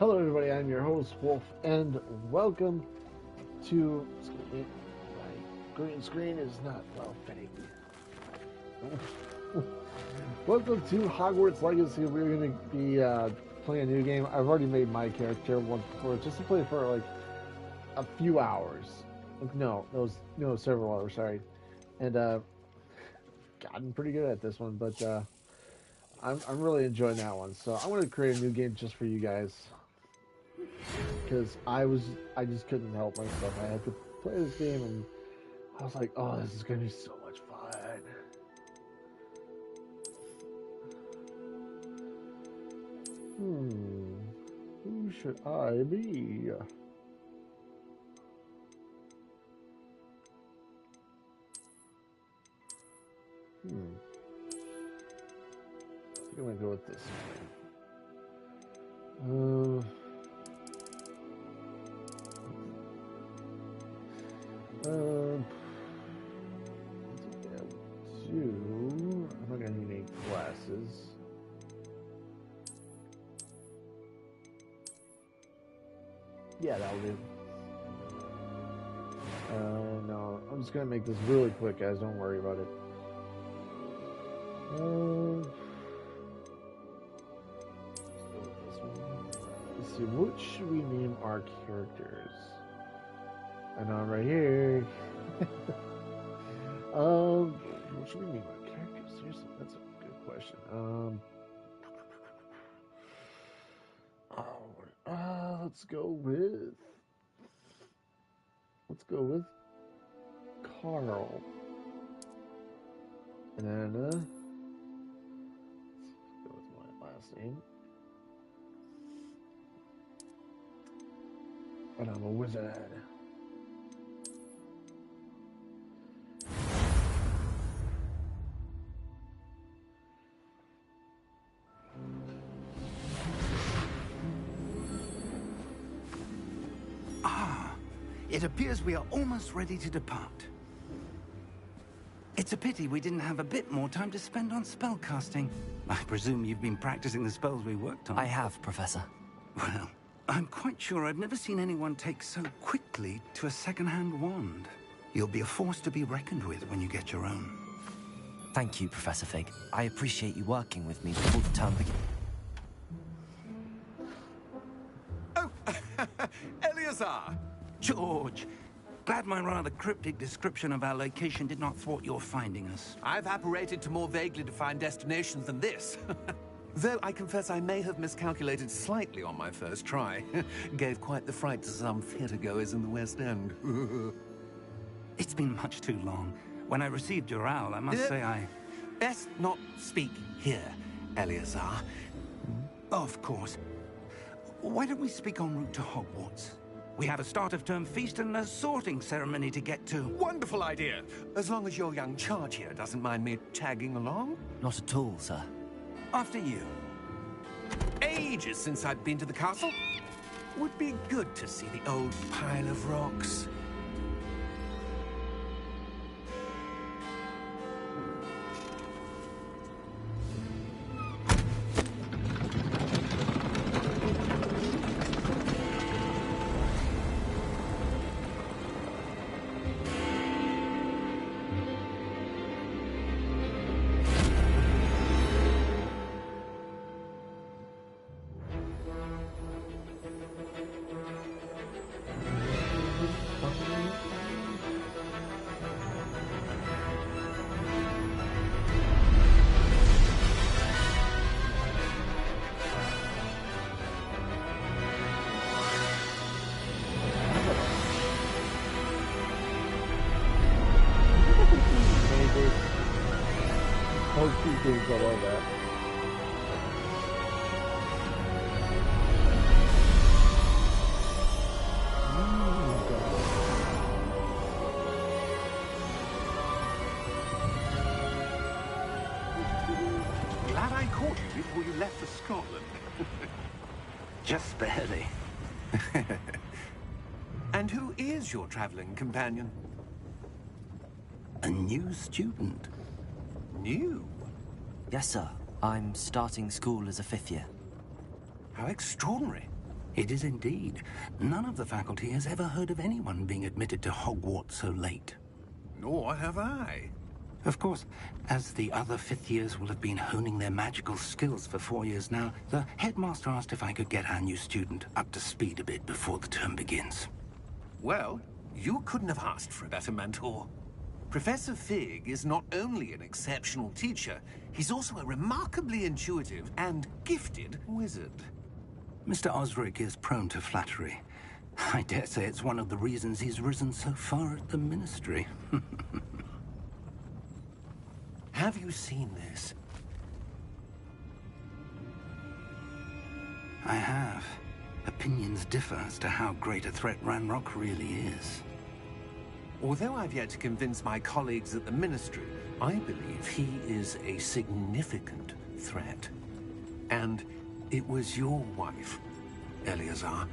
Hello, everybody. I'm your host, Wolf, and welcome to. My green screen is not well fitting. Welcome to Hogwarts Legacy. We're going to be playing a new game. I've already made my character once before, just to play for like a few hours. No, several hours. Sorry, and gotten pretty good at this one, but I'm really enjoying that one. So I'm going to create a new game just for you guys. Because I just couldn't help myself. I had to play this game, and I was like, oh, this is gonna be so much fun. Who should I be? I think I'm gonna go with this one. I'm not gonna need any glasses. Yeah, that'll do. No, I'm just gonna make this really quick, guys. Don't worry about it. Let's see, what should we name our characters? I know I'm right here. What should we name our characters? Seriously, that's a good question. Let's go with Carl. And then let's go with my last name. And I'm a wizard. It appears we are almost ready to depart. It's a pity we didn't have a bit more time to spend on spellcasting. I presume you've been practicing the spells we worked on. I have, Professor. Well, I'm quite sure I've never seen anyone take so quickly to a second-hand wand. You'll be a force to be reckoned with when you get your own. Thank you, Professor Fig. I appreciate you working with me before the term begins. Oh, Eleazar! George, glad my rather cryptic description of our location did not thwart your finding us. I've apparated to more vaguely defined destinations than this. Though I confess I may have miscalculated slightly on my first try. Gave quite the fright to some theatre-goers in the West End. It's been much too long. When I received your owl, I must say I... Best not speak here, Eleazar. Of course. Why don't we speak en route to Hogwarts? We have a start-of-term feast and a sorting ceremony to get to. Wonderful idea! As long as your young charge here doesn't mind me tagging along. Not at all, sir. After you. Ages since I've been to the castle. Would be good to see the old pile of rocks. Things I love that. Glad I caught you before you left for Scotland. Just barely. And who is your traveling companion? A new student. New? Yes, sir. I'm starting school as a 5th year. How extraordinary. It is indeed. None of the faculty has ever heard of anyone being admitted to Hogwarts so late. Nor have I. Of course, as the other fifth years will have been honing their magical skills for 4 years now, the headmaster asked if I could get our new student up to speed a bit before the term begins. Well, you couldn't have asked for a better mentor. Professor Fig is not only an exceptional teacher, he's also a remarkably intuitive and gifted wizard. Mr. Osric is prone to flattery. I dare say it's one of the reasons he's risen so far at the Ministry. Have you seen this? I have. Opinions differ as to how great a threat Ranrock really is. Although I've yet to convince my colleagues at the Ministry, I believe he is a significant threat. And it was your wife, Eleazar,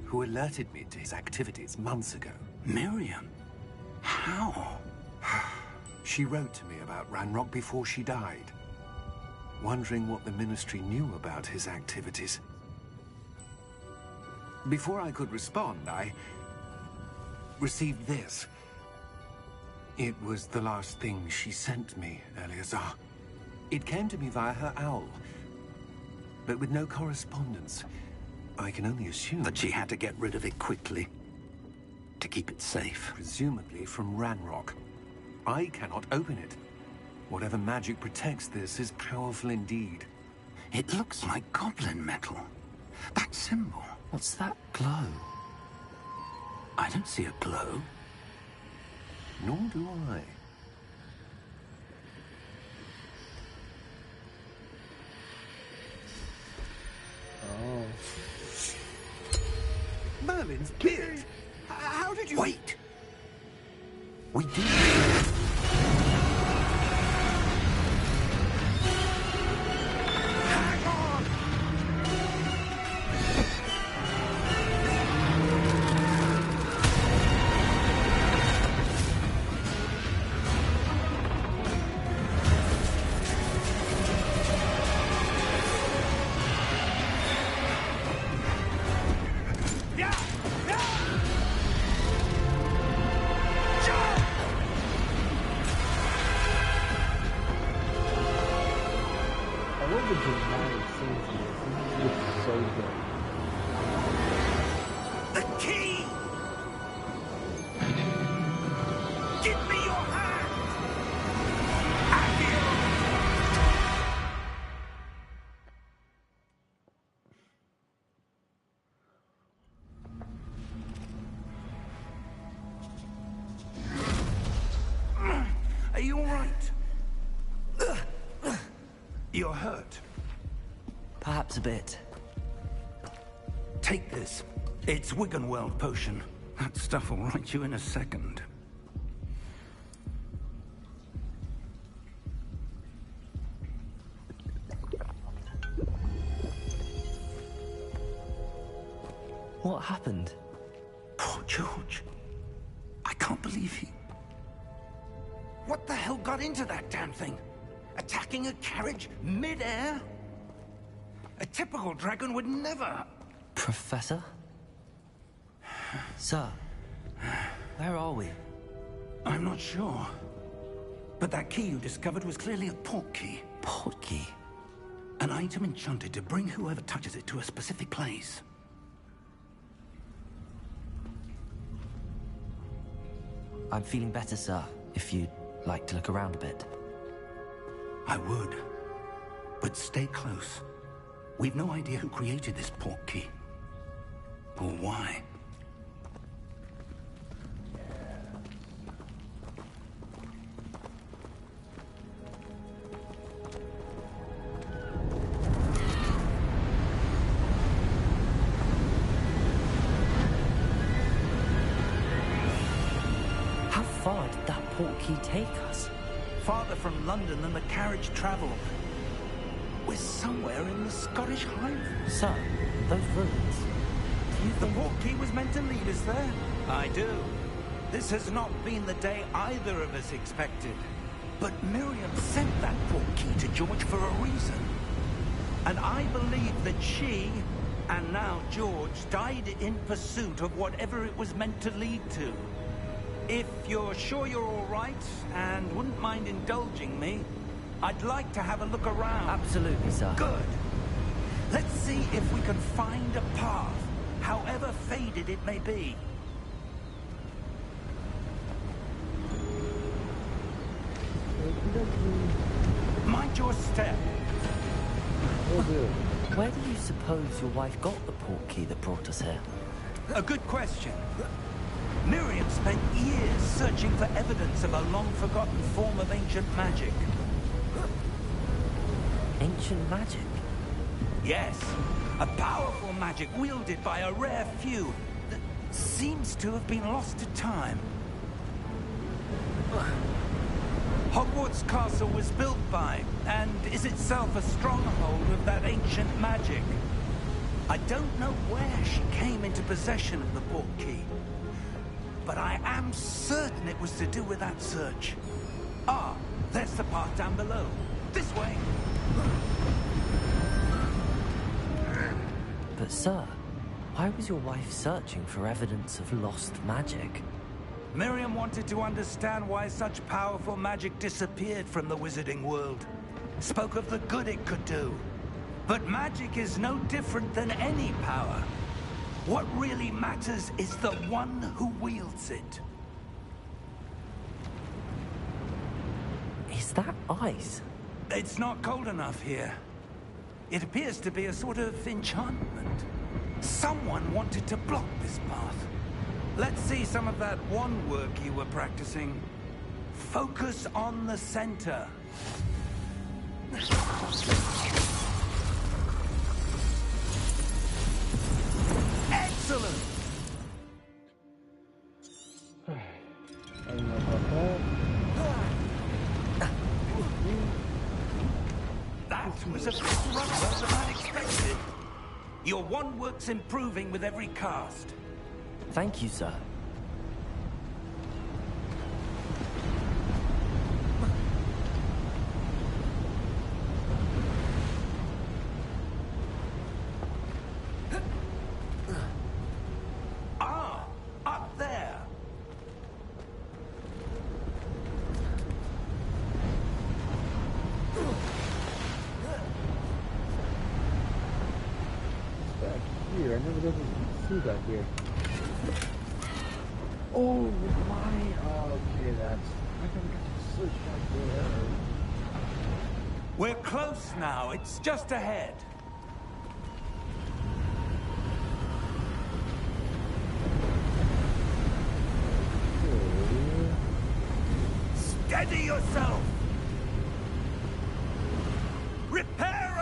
who alerted me to his activities months ago. Miriam? How? She wrote to me about Ranrock before she died, wondering what the Ministry knew about his activities. Before I could respond, I received this. It was the last thing she sent me, Eleazar. It came to me via her owl, but with no correspondence. I can only assume That she had to get rid of it quickly, to keep it safe. presumably from Ranrock. I cannot open it. Whatever magic protects this is powerful indeed. It looks like goblin metal. That symbol. What's that glow? I don't see a glow. Nor do I. Oh. Merlin's beard! How did you... Wait! We did. Hang on! Yeah! Yeah! Jump! I love the dramatic scenes in this. This looks so good. The key! Give me your hand! Are you all right? You're hurt. Perhaps a bit. Take this. It's Wiggenweld potion. That stuff will right you in a second. What happened? Poor George. I can't believe he... What the hell got into that damn thing? Attacking a carriage mid-air? A typical dragon would never... Professor? Sir, where are we? I'm not sure. But that key you discovered was clearly a port key. Port key? An item enchanted to bring whoever touches it to a specific place. I'm feeling better, sir, if you'd like to look around a bit. I would. But stay close. We've no idea who created this port key. Or why. How far did that port key take us? Farther from London than the carriage travelled. We're somewhere in the Scottish Highlands. Sir, those ruins. Do you The think... port key was meant to lead us there. I do. This has not been the day either of us expected. But Miriam sent that port key to George for a reason. And I believe that she And now George died in pursuit of whatever it was meant to lead to. If you're sure you're all right and wouldn't mind indulging me, I'd like to have a look around. Absolutely, sir. Good. Let's see if we can find a path, however faded it may be. Mind your step. Will do. Where do you suppose your wife got the portkey that brought us here? A good question. Miriam spent years searching for evidence of a long-forgotten form of ancient magic. Ancient magic? Yes, a powerful magic wielded by a rare few that seems to have been lost to time. Hogwarts Castle was built by, and is itself a stronghold of that ancient magic. I don't know where she came into possession of the portkey, but I am certain it was to do with that search. Ah, there's the path down below. This way. But sir, why was your wife searching for evidence of lost magic? Miriam wanted to understand why such powerful magic disappeared from the wizarding world. Spoke of the good it could do. But magic is no different than any power. What really matters is the one who wields it. Is that ice? It's not cold enough here. It appears to be a sort of enchantment. Someone wanted to block this path. Let's see some of that wand work you were practicing. Focus on the center. Excellent! I don't know about that. That was a bit rougher than I expected. Your wand work's improving with every cast. Thank you, sir. Ah, up there. Back here. I never got to see that here. Oh my, okay, that's... I never got to search back there. We're close now. It's just ahead. Steady yourself! Reparo!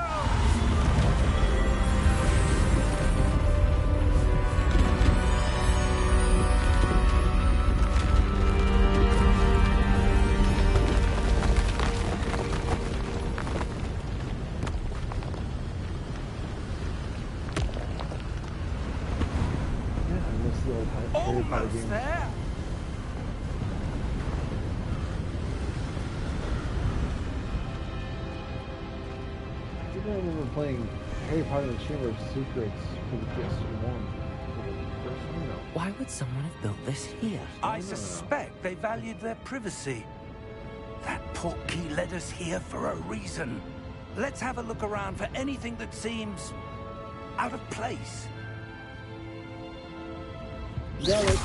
Yeah, I miss the old Harry Potter Almost games. there! I think I remember playing Harry Potter and the Chamber of Secrets for the PS1. Why would someone have built this here? I suspect they valued their privacy. That portkey led us here for a reason. Let's have a look around for anything that seems out of place. Yeah, like...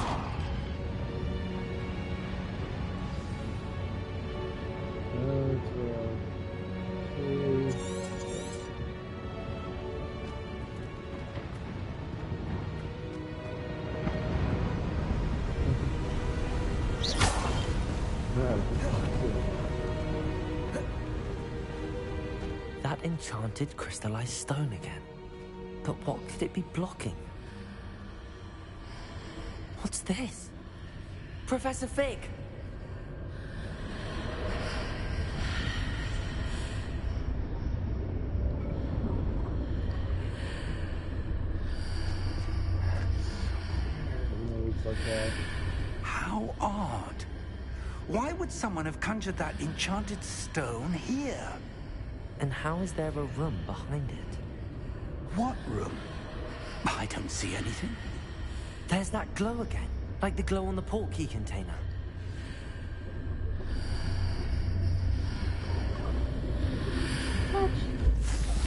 That enchanted crystallized stone again. But what could it be blocking? What's this? Professor Fig! How odd. Why would someone have conjured that enchanted stone here? And how is there a room behind it? What room? I don't see anything. There's that glow again, like the glow on the portkey container.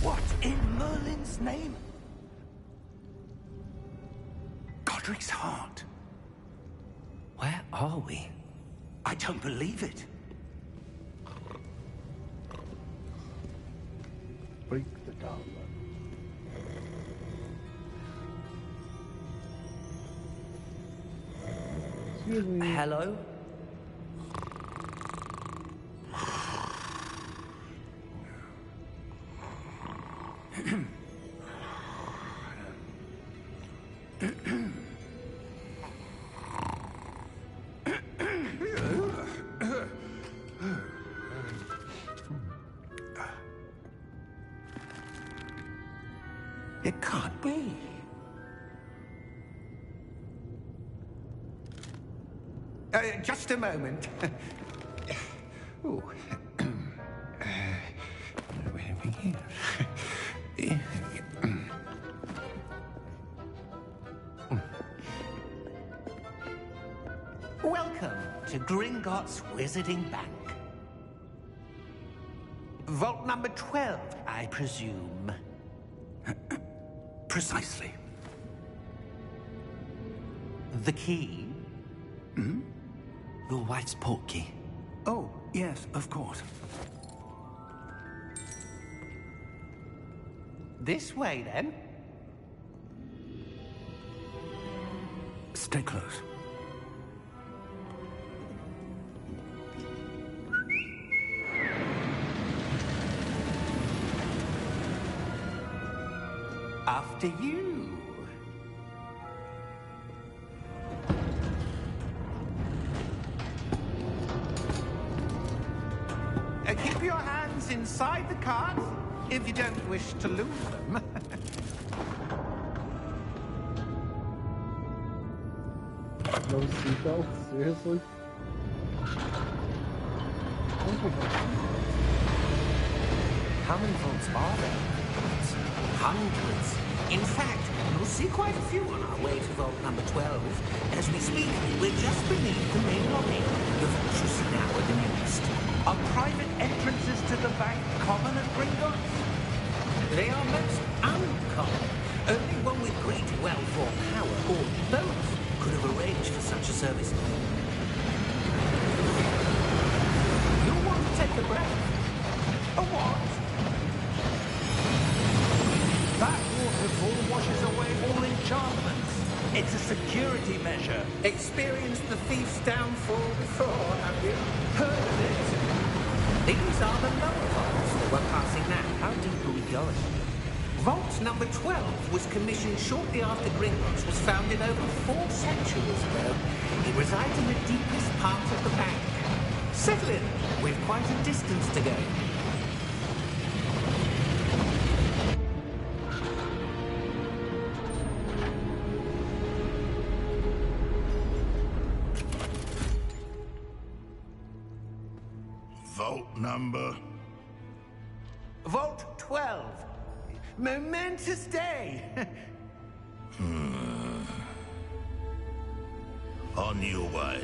What in Merlin's name? Godric's heart. Where are we? I don't believe it. Break the goblet. Excuse me. Hello? It can't be. Just a moment. Ooh. Where are we here? Welcome to Gringotts Wizarding Bank. Vault number 12, I presume. Precisely. The key? Hmm? Your wife's portkey. Oh, yes, of course. This way, then. Stay close. After you. Keep your hands inside the cart if you don't wish to lose them. No seatbelts? Seriously? How many vaults are there? Hundreds. In fact, you'll see quite a few on our way to vault number 12. As we speak, we're just beneath the main lobby. The vaults you see now are the newest. Are private entrances to the bank common at Gringotts? They are most uncommon. Only one with great wealth or power, or both, could have arranged for such a service. You'll want to take a breath. A what? That waterfall washes away all enchantments. It's a security measure. Experienced the thief's downfall before, have you? Heard of it? These are the lower vaults that we're passing now. How deep are we going? Vault number 12 was commissioned shortly after Gringotts was founded over 4 centuries ago. It resides in the deepest part of the bank. Settle in. We've quite a distance to go. Vault number? Vault 12. Momentous day. On your way.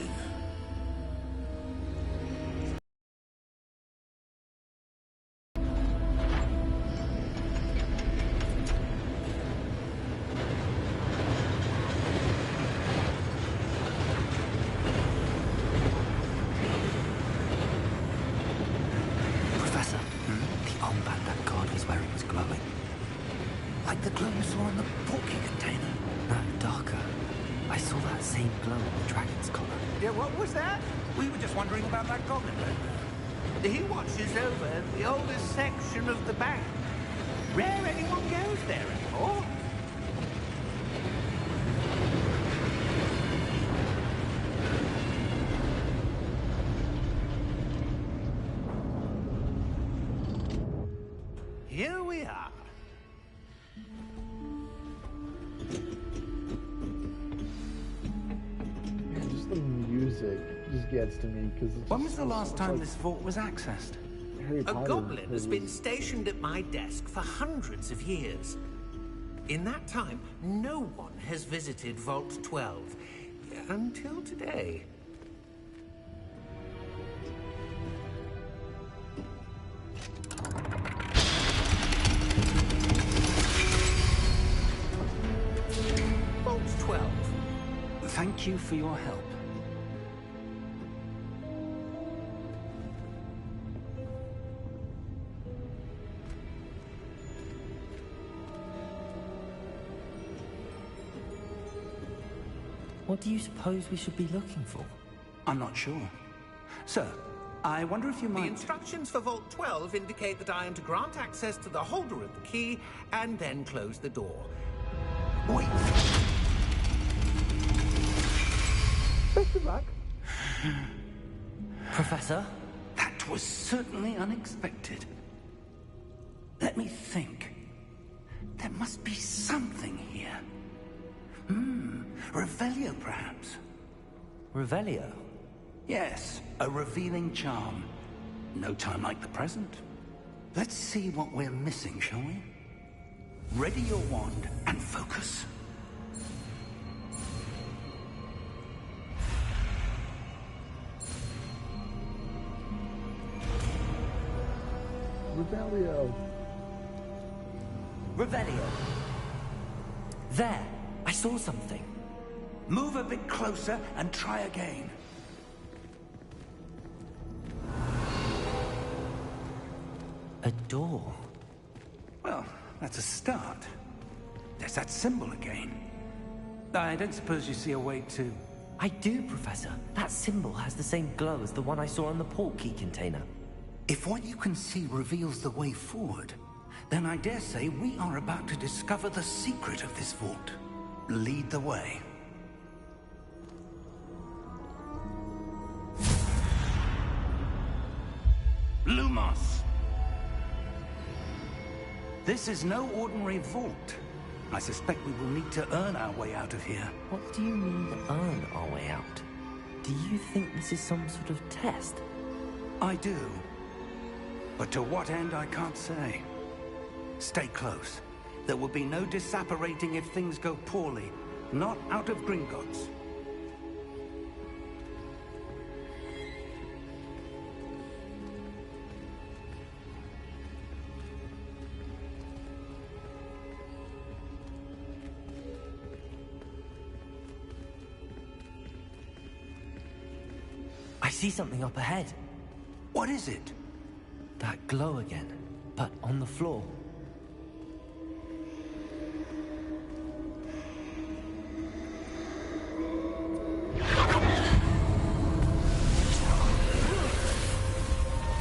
Professor, the armband that guard was wearing was glowing. Like the glow you saw in the portkey container. No, darker. I saw that same glow on the dragon's collar. Yeah, what was that? We were just wondering about that goblin man. He watches over the oldest section of the bank. Rare anyone goes there anymore. Here we are. Just the music just gets to me because. When was the last time this vault was accessed? Harry A Potter goblin has been movies. stationed at my desk for hundreds of years. In that time, no one has visited Vault 12. Until today. Vault 12. Thank you for your help. What do you suppose we should be looking for? I'm not sure. Sir, I wonder if you The might... instructions for Vault 12 indicate that I am to grant access to the holder of the key and then close the door. Wait! Back. Professor? That was certainly unexpected. Let me think. There must be something here. Revelio, perhaps? Revelio? Yes, a revealing charm. No time like the present. Let's see what we're missing, shall we? Ready your wand and focus. Revelio. Revelio! There! I saw something. Move a bit closer and try again. A door. Well, that's a start. There's that symbol again. I don't suppose you see a way to... I do, Professor. That symbol has the same glow as the one I saw on the port key container. If what you can see reveals the way forward, then I dare say we are about to discover the secret of this vault. Lead the way. Lumos! This is no ordinary vault. I suspect we will need to earn our way out of here. What do you mean, earn our way out? Do you think this is some sort of test? I do. But to what end, I can't say. Stay close. There will be no disapparating if things go poorly. Not out of Gringotts. I see something up ahead. What is it? That glow again, but on the floor.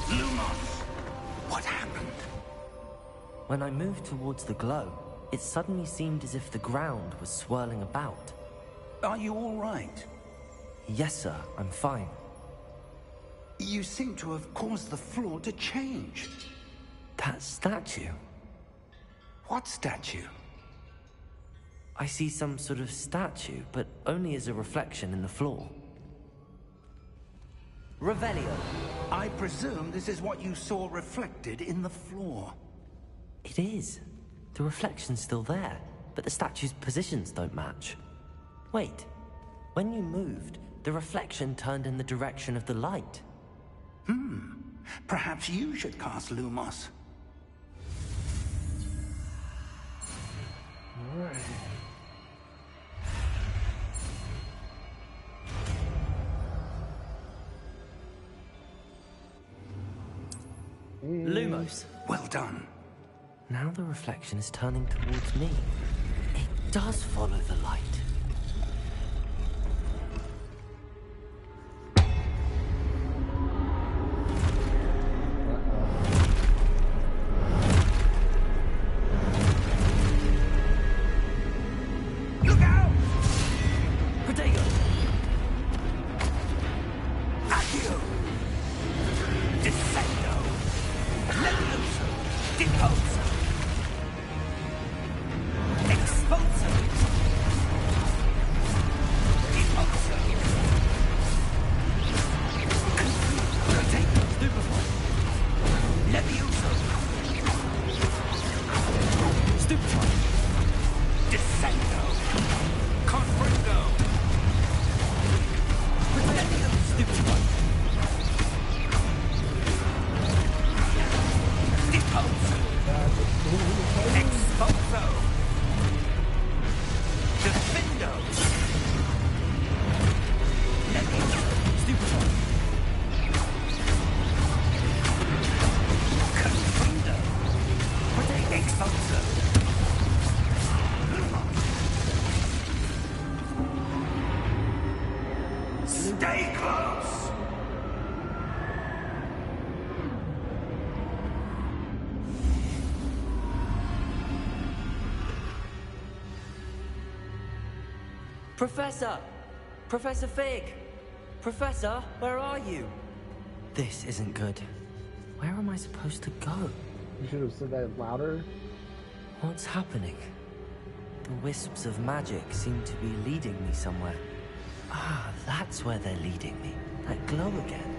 Lumos! What happened? When I moved towards the glow, it suddenly seemed as if the ground was swirling about. Are you all right? Yes, sir, I'm fine. You seem to have caused the floor to change. That statue? What statue? I see some sort of statue, but only as a reflection in the floor. Revelio. I presume this is what you saw reflected in the floor. It is. The reflection's still there, but the statue's positions don't match. Wait. When you moved, the reflection turned in the direction of the light. Perhaps you should cast Lumos. Alright. Lumos. Well done. Now the reflection is turning towards me. It does follow the light. Look out! Protego! Accio! Descendo! Levioso! Deposo! Expulso! Defendo! Confringo! Protectum, stupid one! Dispulso! Expulso! Defendo! Levioso! Stupid one! Confrindo! Protect Expulso! Stay close! Professor! Professor Fig! Professor, where are you? This isn't good. Where am I supposed to go? You should have said that louder. What's happening? The wisps of magic seem to be leading me somewhere. Ah, that's where they're leading me. That glow again.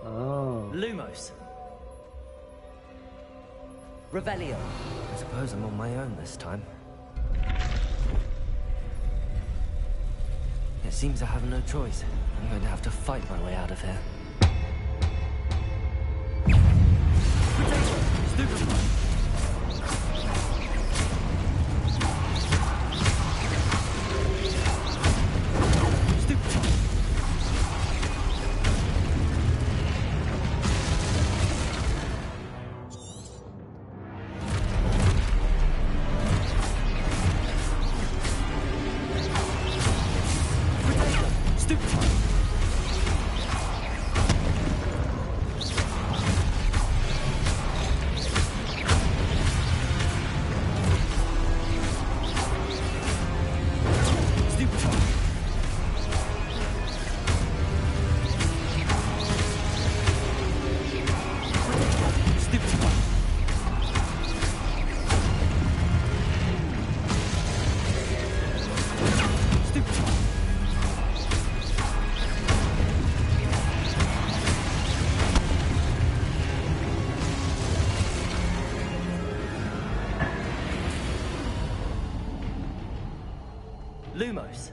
Oh. Lumos. Revelio. I suppose I'm on my own this time. It seems I have no choice. I'm going to have to fight my way out of here. Stupid one. Lumos.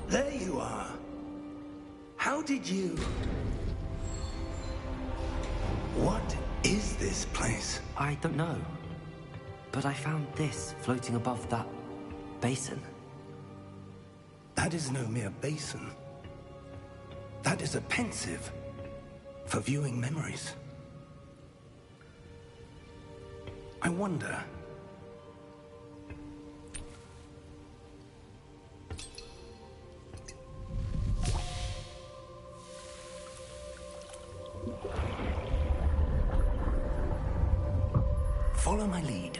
There you are. How did you... What is this place? I don't know. But I found this floating above that basin. That is no mere basin. That is a pensive for viewing memories. I wonder... Follow my lead.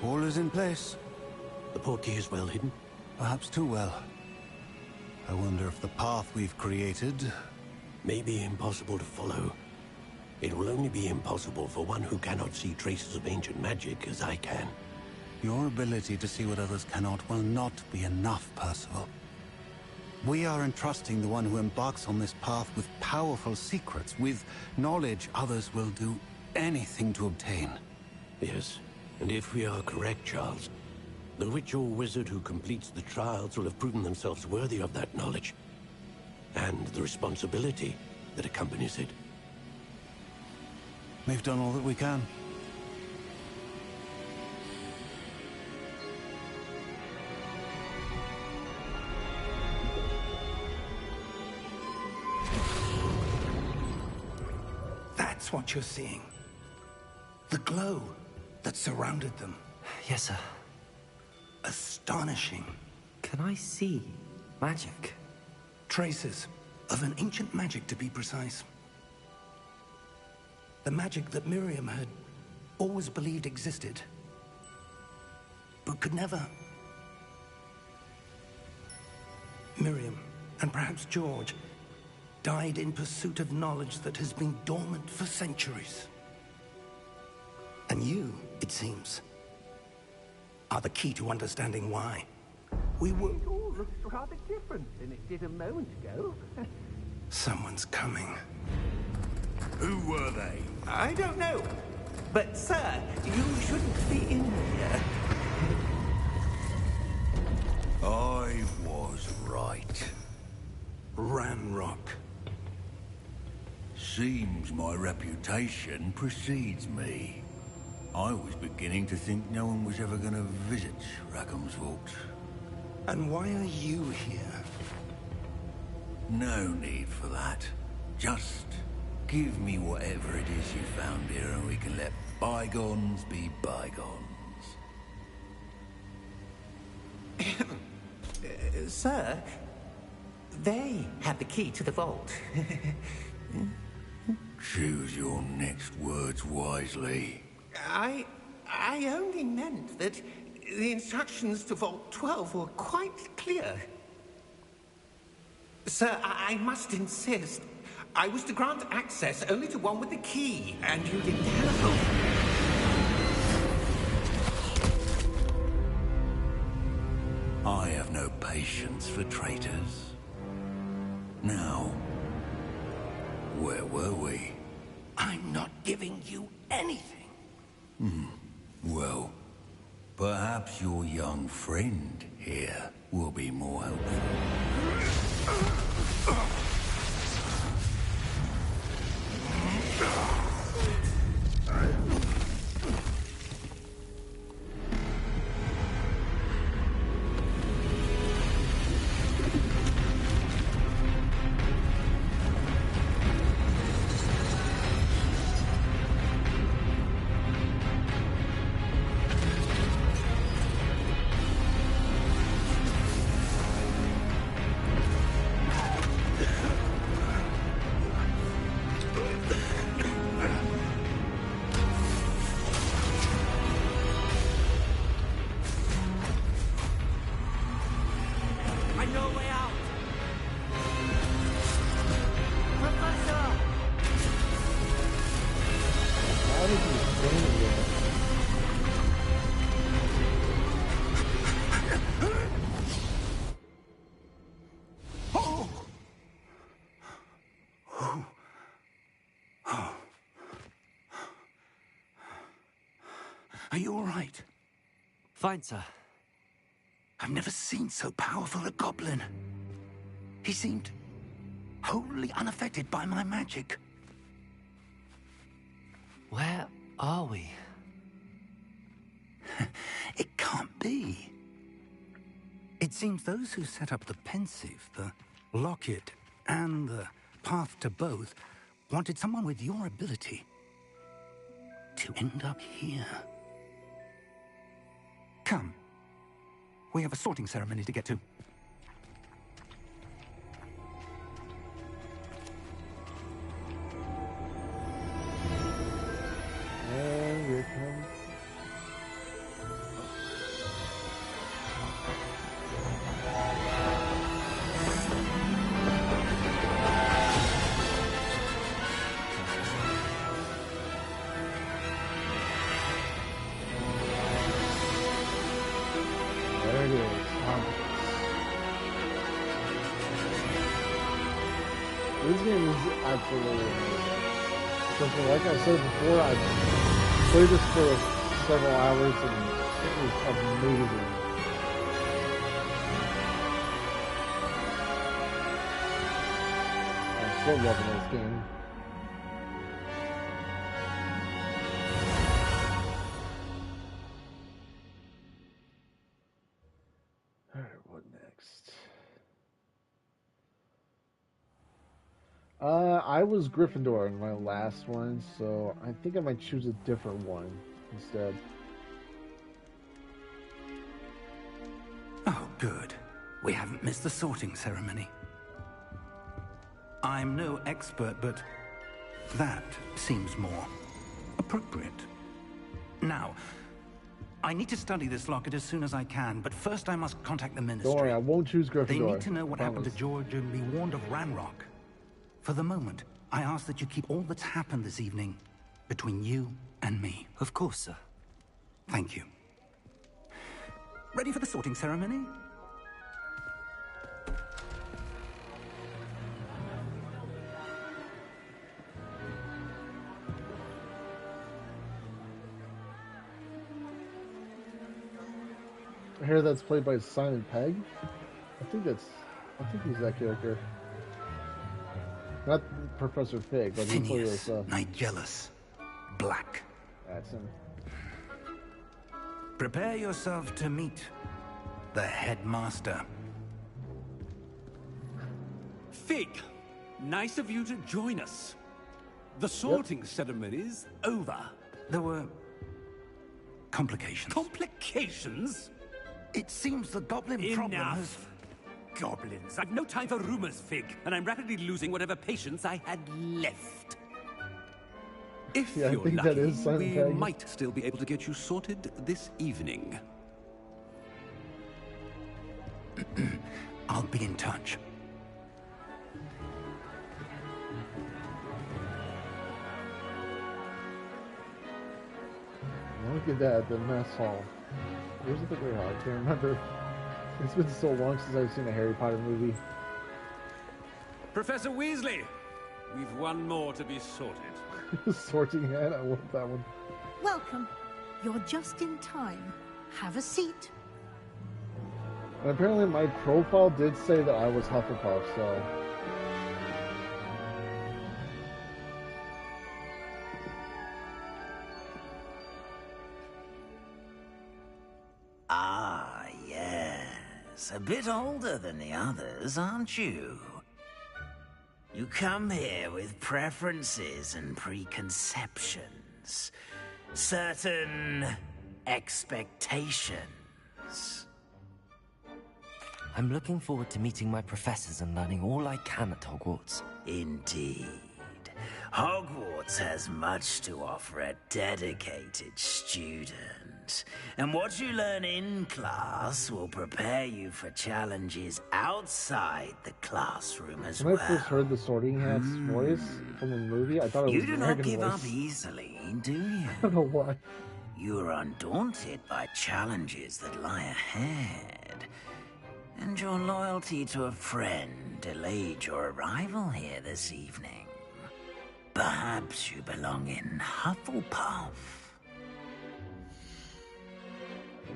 All is in place. The portkey is well hidden. Perhaps too well. I wonder if the path we've created... May be impossible to follow. It will only be impossible for one who cannot see traces of ancient magic as I can. Your ability to see what others cannot will not be enough, Percival. We are entrusting the one who embarks on this path with powerful secrets, with knowledge others will do anything to obtain. Yes, and if we are correct, Charles, the witch or wizard who completes the trials will have proven themselves worthy of that knowledge, and the responsibility that accompanies it. We've done all that we can. That's what you're seeing. The glow that surrounded them. Yes, sir. Astonishing. Can I see magic? Traces of an ancient magic, to be precise. The magic that Miriam had always believed existed, but could never. Miriam, and perhaps George, died in pursuit of knowledge that has been dormant for centuries. And you, it seems, are the key to understanding why. We were... It all looks rather different than it did a moment ago. Someone's coming. Who were they? I don't know. But, sir, you shouldn't be in here. I was right. Ranrock. Seems my reputation precedes me. I was beginning to think no one was ever going to visit Rackham's vault. And why are you here? No need for that. Just give me whatever it is you found here and we can let bygones be bygones. Sir, they have the key to the vault. Choose your next words wisely. I only meant that the instructions to Vault 12 were quite clear. Sir, I must insist. I was to grant access only to one with the key, and you didn't telephone. I have no patience for traitors. Now, where were we? I'm not giving you anything. Well, perhaps your young friend here will be more helpful. Are you all right? Fine, sir. I've never seen so powerful a goblin. He seemed wholly unaffected by my magic. Where are we? It can't be. It seems those who set up the pensive, the locket, and the path to both wanted someone with your ability to end up here. Come. We have a sorting ceremony to get to. And here it comes. game is absolutely amazing. Because like I said before, I played this for several hours and it was amazing. I'm still loving this game. Alright, what next? I was Gryffindor in my last one, so I think I might choose a different one instead. Oh, good. We haven't missed the sorting ceremony. I'm no expert, but that seems more appropriate. Now, I need to study this locket as soon as I can, but first I must contact the Ministry. Don't worry, I won't choose Gryffindor. They need to know what happened to George and be warned of Ranrock. For the moment, I ask that you keep all that's happened this evening between you and me. Of course, sir. Thank you. Ready for the sorting ceremony? I hear that's played by Simon Pegg. I think he's that character. Not Professor Fig, but he plays Nigellus Black. That's him. Prepare yourself to meet the headmaster. Fig, nice of you to join us. The sorting ceremony's over. There were complications. Complications? It seems the goblin problem has... Enough. Goblins. I've no time for rumors, Fig, and I'm rapidly losing whatever patience I had left. If Yeah, I you're think lucky, that is Simon we Pegg. might still be able to get you sorted this evening. I'll be in touch. Look at that, the mess hall. Where's the Great Hall? I can't remember. It's been so long since I've seen a Harry Potter movie. Professor Weasley, we've one more to be sorted. Sorting Hat, I love that one. Welcome. You're just in time. Have a seat. And apparently my profile did say that I was Hufflepuff, so... Ah, yes. A bit older than the others, aren't you? You come here with preferences and preconceptions. Certain expectations. I'm looking forward to meeting my professors and learning all I can at Hogwarts. Indeed. Hogwarts has much to offer a dedicated student. And what you learn in class will prepare you for challenges outside the classroom as When well. I first heard the Sorting Hat's voice from the movie, I thought it was You do not Megan give voice. up easily, do you? I don't know why. You are undaunted by challenges that lie ahead. And your loyalty to a friend delayed your arrival here this evening. Perhaps you belong in Hufflepuff.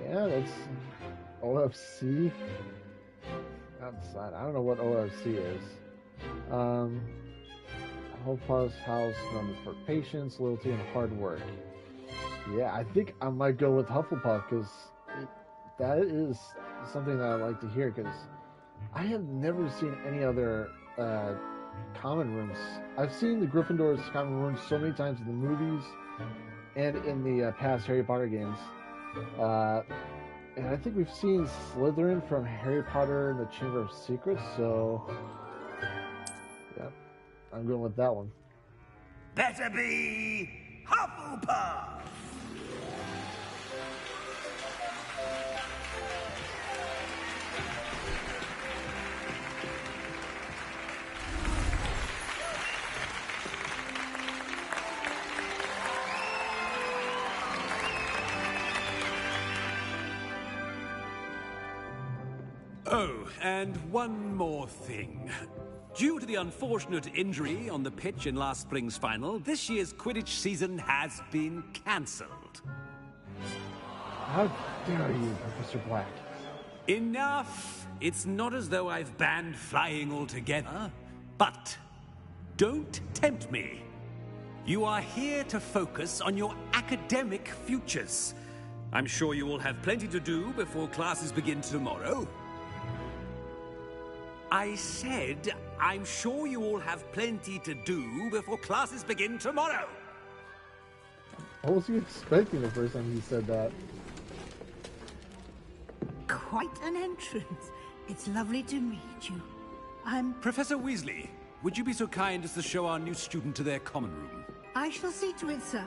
Yeah, that's OFC. Outside, I don't know what OFC is. Hufflepuff's house known for patience, loyalty, and hard work. Yeah, I think I might go with Hufflepuff because that is something that I like to hear. Because I have never seen any other common rooms. I've seen the Gryffindor's common rooms so many times in the movies and in the past Harry Potter games. And I think we've seen Slytherin from Harry Potter and the Chamber of Secrets, so yeah, I'm going with that one. Better be Hufflepuff! Oh, and one more thing. Due to the unfortunate injury on the pitch in last spring's final, this year's Quidditch season has been cancelled. How dare you, Professor Black? Enough! It's not as though I've banned flying altogether, but don't tempt me. You are here to focus on your academic futures. I'm sure you will have plenty to do before classes begin tomorrow. I said, I'm sure you all have plenty to do before classes begin tomorrow. What was he expecting the first time he said that? Quite an entrance. It's lovely to meet you. I'm... Professor Weasley, would you be so kind as to show our new student to their common room? I shall see to it, sir.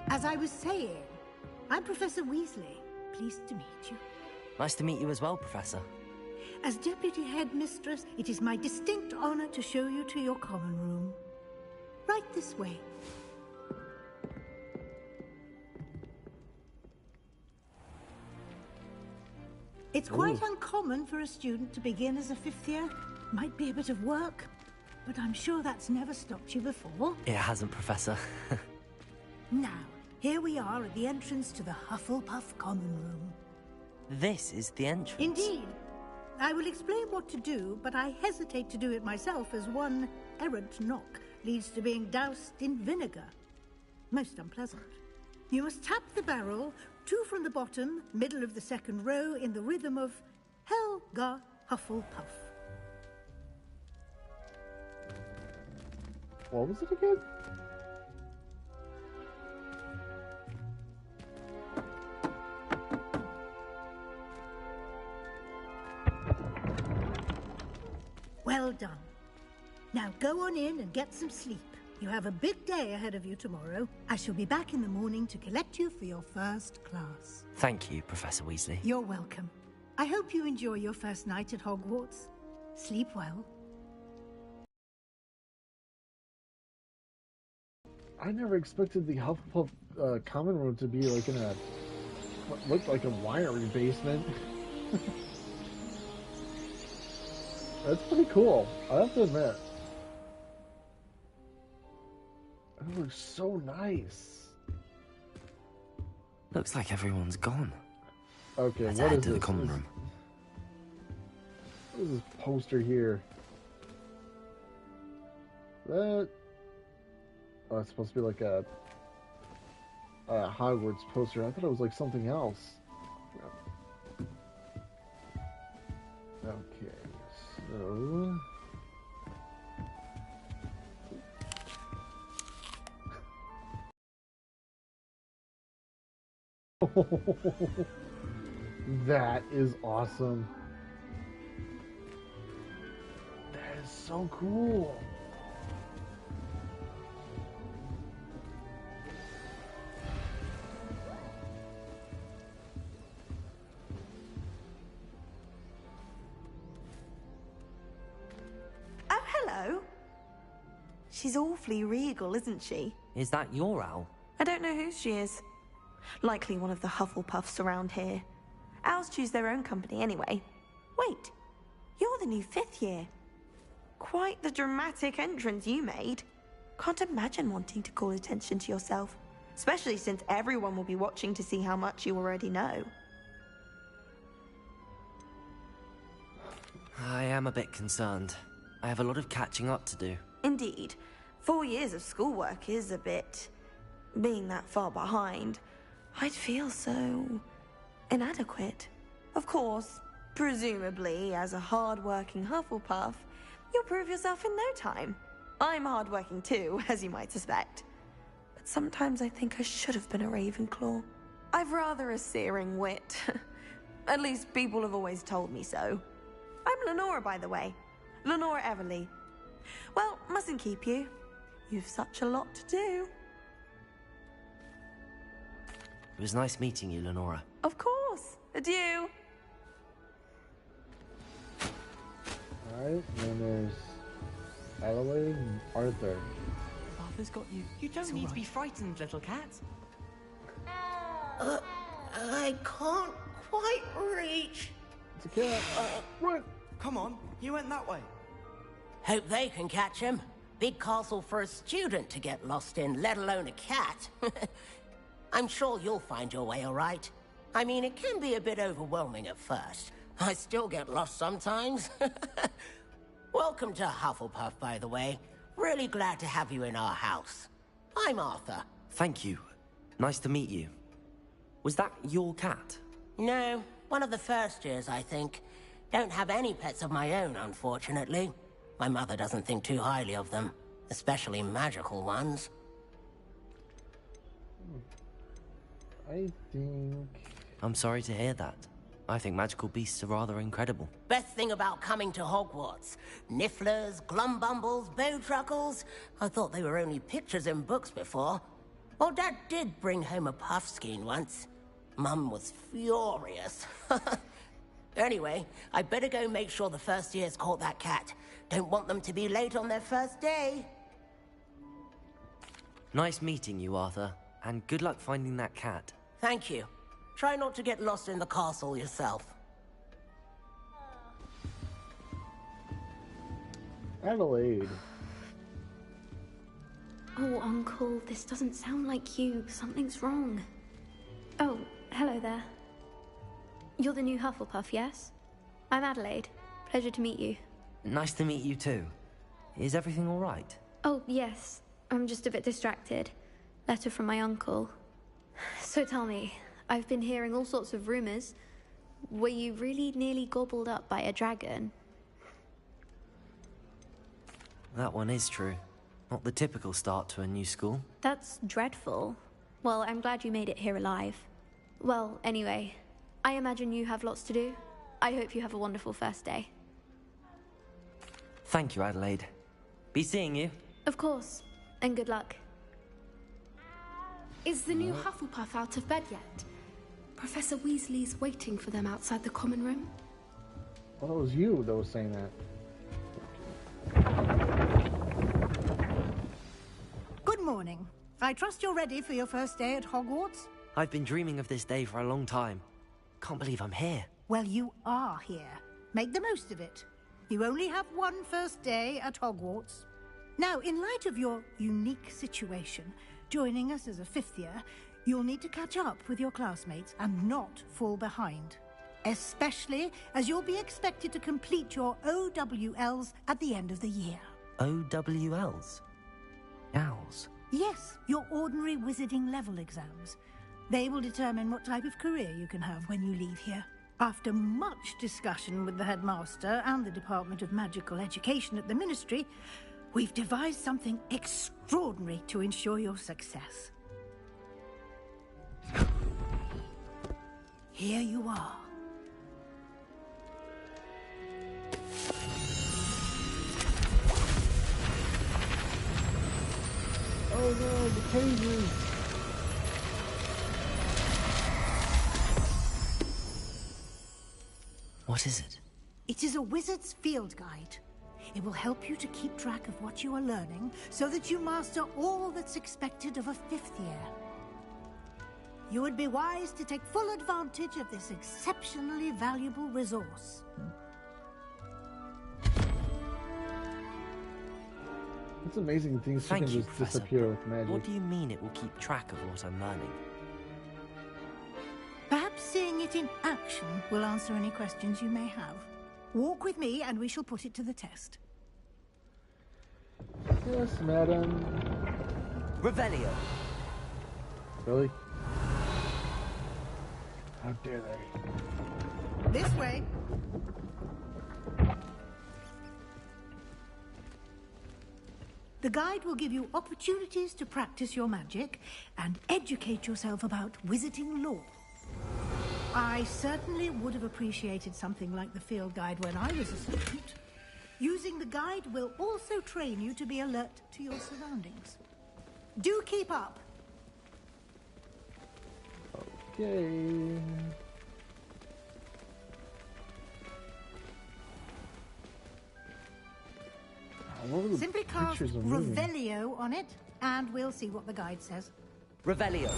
As I was saying, I'm Professor Weasley. Pleased to meet you. Nice to meet you as well, Professor. As Deputy Headmistress, it is my distinct honor to show you to your common room. Right this way. It's quite uncommon for a student to begin as a fifth year. Might be a bit of work, but I'm sure that's never stopped you before. It hasn't, Professor. Now, here we are at the entrance to the Hufflepuff common room. This is the entrance. Indeed. I will explain what to do, but I hesitate to do it myself as one errant knock leads to being doused in vinegar. Most unpleasant. You must tap the barrel, 2 from the bottom, middle of the second row, in the rhythm of Helga Hufflepuff. What was it again? Well done. Now go on in and get some sleep. You have a big day ahead of you tomorrow. I shall be back in the morning to collect you for your first class. Thank you, Professor Weasley. You're welcome. I hope you enjoy your first night at Hogwarts. Sleep well. I never expected the Hufflepuff common room to be like in a what looked like a winery basement. That's pretty cool. I have to admit. It looks so nice. Looks like everyone's gone. Okay, Let's what head is to the this? common room. What is this poster here? That... Oh, it's supposed to be like a Hogwarts poster. I thought it was like something else. Okay, so... That is awesome. That is so cool. Oh, hello. She's awfully regal, isn't she? Is that your owl? I don't know who she is. Likely one of the Hufflepuffs around here. Owls choose their own company anyway. Wait, you're the new 5th year. Quite the dramatic entrance you made. Can't imagine wanting to call attention to yourself, especially since everyone will be watching to see how much you already know. I am a bit concerned. I have a lot of catching up to do. Indeed. 4 years of schoolwork is a bit... being that far behind. I'd feel so... inadequate. Of course, presumably, as a hard-working Hufflepuff, you'll prove yourself in no time. I'm hard-working too, as you might suspect. But sometimes I think I should have been a Ravenclaw. I've rather a searing wit. At least people have always told me so. I'm Lenora, by the way. Lenora Everly. Well, mustn't keep you. You've such a lot to do. It was nice meeting you, Lenora. Of course. Adieu. Alright, then there's Adelaide and Arthur. Arthur's got you. You don't need to be frightened, little cat. I can't quite reach. It's a cat. What? Come on, you went that way. Hope they can catch him. Big castle for a student to get lost in, let alone a cat. I'm sure you'll find your way all right. I mean, it can be a bit overwhelming at first. I still get lost sometimes. Welcome to Hufflepuff, by the way. Really glad to have you in our house. I'm Arthur. Thank you. Nice to meet you. Was that your cat? No, one of the first years, I think. Don't have any pets of my own, unfortunately. My mother doesn't think too highly of them, especially magical ones. I think... I'm sorry to hear that. I think magical beasts are rather incredible. Best thing about coming to Hogwarts. Nifflers, glumbumbles, bowtruckles. I thought they were only pictures in books before. Well, Dad did bring home a puffskein once. Mum was furious. Anyway, I better go make sure the first years caught that cat. Don't want them to be late on their first day. Nice meeting you, Arthur. And good luck finding that cat. Thank you. Try not to get lost in the castle yourself. Adelaide. Oh, Uncle, this doesn't sound like you. Something's wrong. Oh, hello there. You're the new Hufflepuff, yes? I'm Adelaide. Pleasure to meet you. Nice to meet you too. Is everything all right? Oh, yes. I'm just a bit distracted. Letter from my uncle. So tell me, I've been hearing all sorts of rumors. Were you really nearly gobbled up by a dragon? That one is true. Not the typical start to a new school. That's dreadful. Well, I'm glad you made it here alive. Well, anyway, I imagine you have lots to do. I hope you have a wonderful first day. Thank you, Adelaide. Be seeing you. Of course, and good luck. Is the new Hufflepuff out of bed yet? Professor Weasley's waiting for them outside the common room. Well, it was you that was saying that. Good morning. I trust you're ready for your first day at Hogwarts? I've been dreaming of this day for a long time. Can't believe I'm here. Well, you are here. Make the most of it. You only have one first day at Hogwarts. Now, in light of your unique situation, joining us as a fifth year, you'll need to catch up with your classmates and not fall behind. Especially as you'll be expected to complete your OWLs at the end of the year. OWLs? Owls? Yes, your ordinary wizarding level exams. They will determine what type of career you can have when you leave here. After much discussion with the headmaster and the Department of Magical Education at the Ministry, we've devised something extraordinary to ensure your success. Here you are. Oh no, the cages! What is it? It is a wizard's field guide. It will help you to keep track of what you are learning so that you master all that's expected of a fifth year. You would be wise to take full advantage of this exceptionally valuable resource. It's amazing things Thank can you, just Professor. disappear with magic. What do you mean it will keep track of what I'm learning? Perhaps seeing it in action will answer any questions you may have. Walk with me and we shall put it to the test. Yes, madam. Revelio. Really? How dare they? This way. The guide will give you opportunities to practice your magic and educate yourself about wizarding lore. I certainly would have appreciated something like the field guide when I was a student. Using the guide will also train you to be alert to your surroundings. Do keep up. Okay. Simply cast Revelio on it, and we'll see what the guide says. Revelio.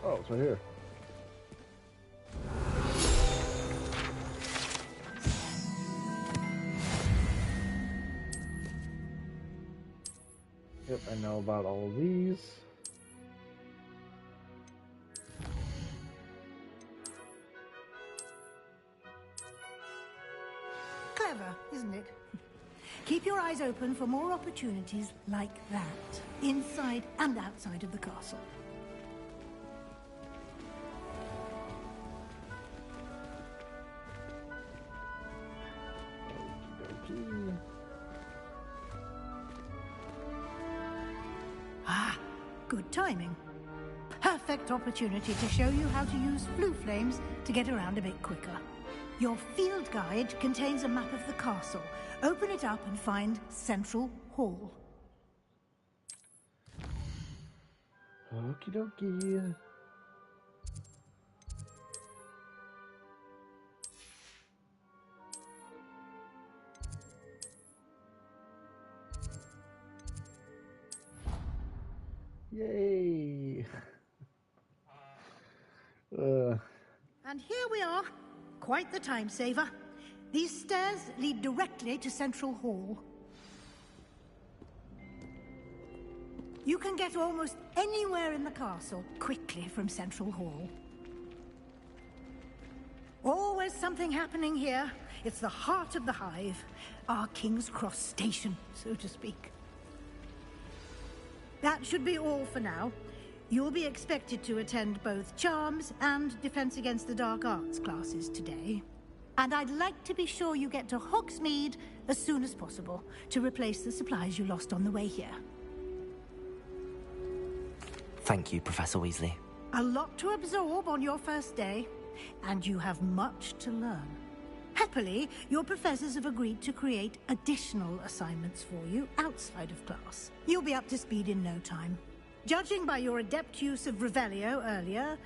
Oh, it's right here. Yep, I know about all of these. Clever, isn't it? Keep your eyes open for more opportunities like that, inside and outside of the castle. Okey-dokey. Ah, good timing. Perfect opportunity to show you how to use flue flames to get around a bit quicker. Your field guide contains a map of the castle. Open it up and find Central Hall. Okie dokie. Yay! And here we are. Quite the time saver. These stairs lead directly to Central Hall. You can get almost anywhere in the castle quickly from Central Hall. Always something happening here. It's the heart of the hive. Our King's Cross station, so to speak. That should be all for now. You'll be expected to attend both Charms and Defense Against the Dark Arts classes today. And I'd like to be sure you get to Hogsmeade as soon as possible to replace the supplies you lost on the way here. Thank you, Professor Weasley. A lot to absorb on your first day, and you have much to learn. Happily, your professors have agreed to create additional assignments for you outside of class. You'll be up to speed in no time. Judging by your adept use of Revelio earlier,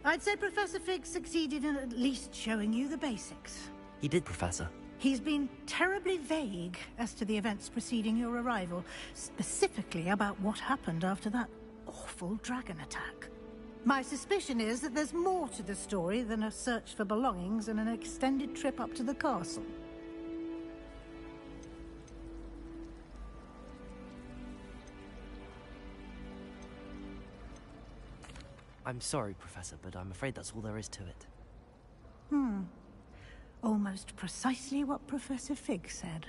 I'd say Professor Fig succeeded in at least showing you the basics. He did, Professor. He's been terribly vague as to the events preceding your arrival, specifically about what happened after that awful dragon attack. My suspicion is that there's more to the story than a search for belongings and an extended trip up to the castle. I'm sorry, Professor, but I'm afraid that's all there is to it. Almost precisely what Professor Fig said.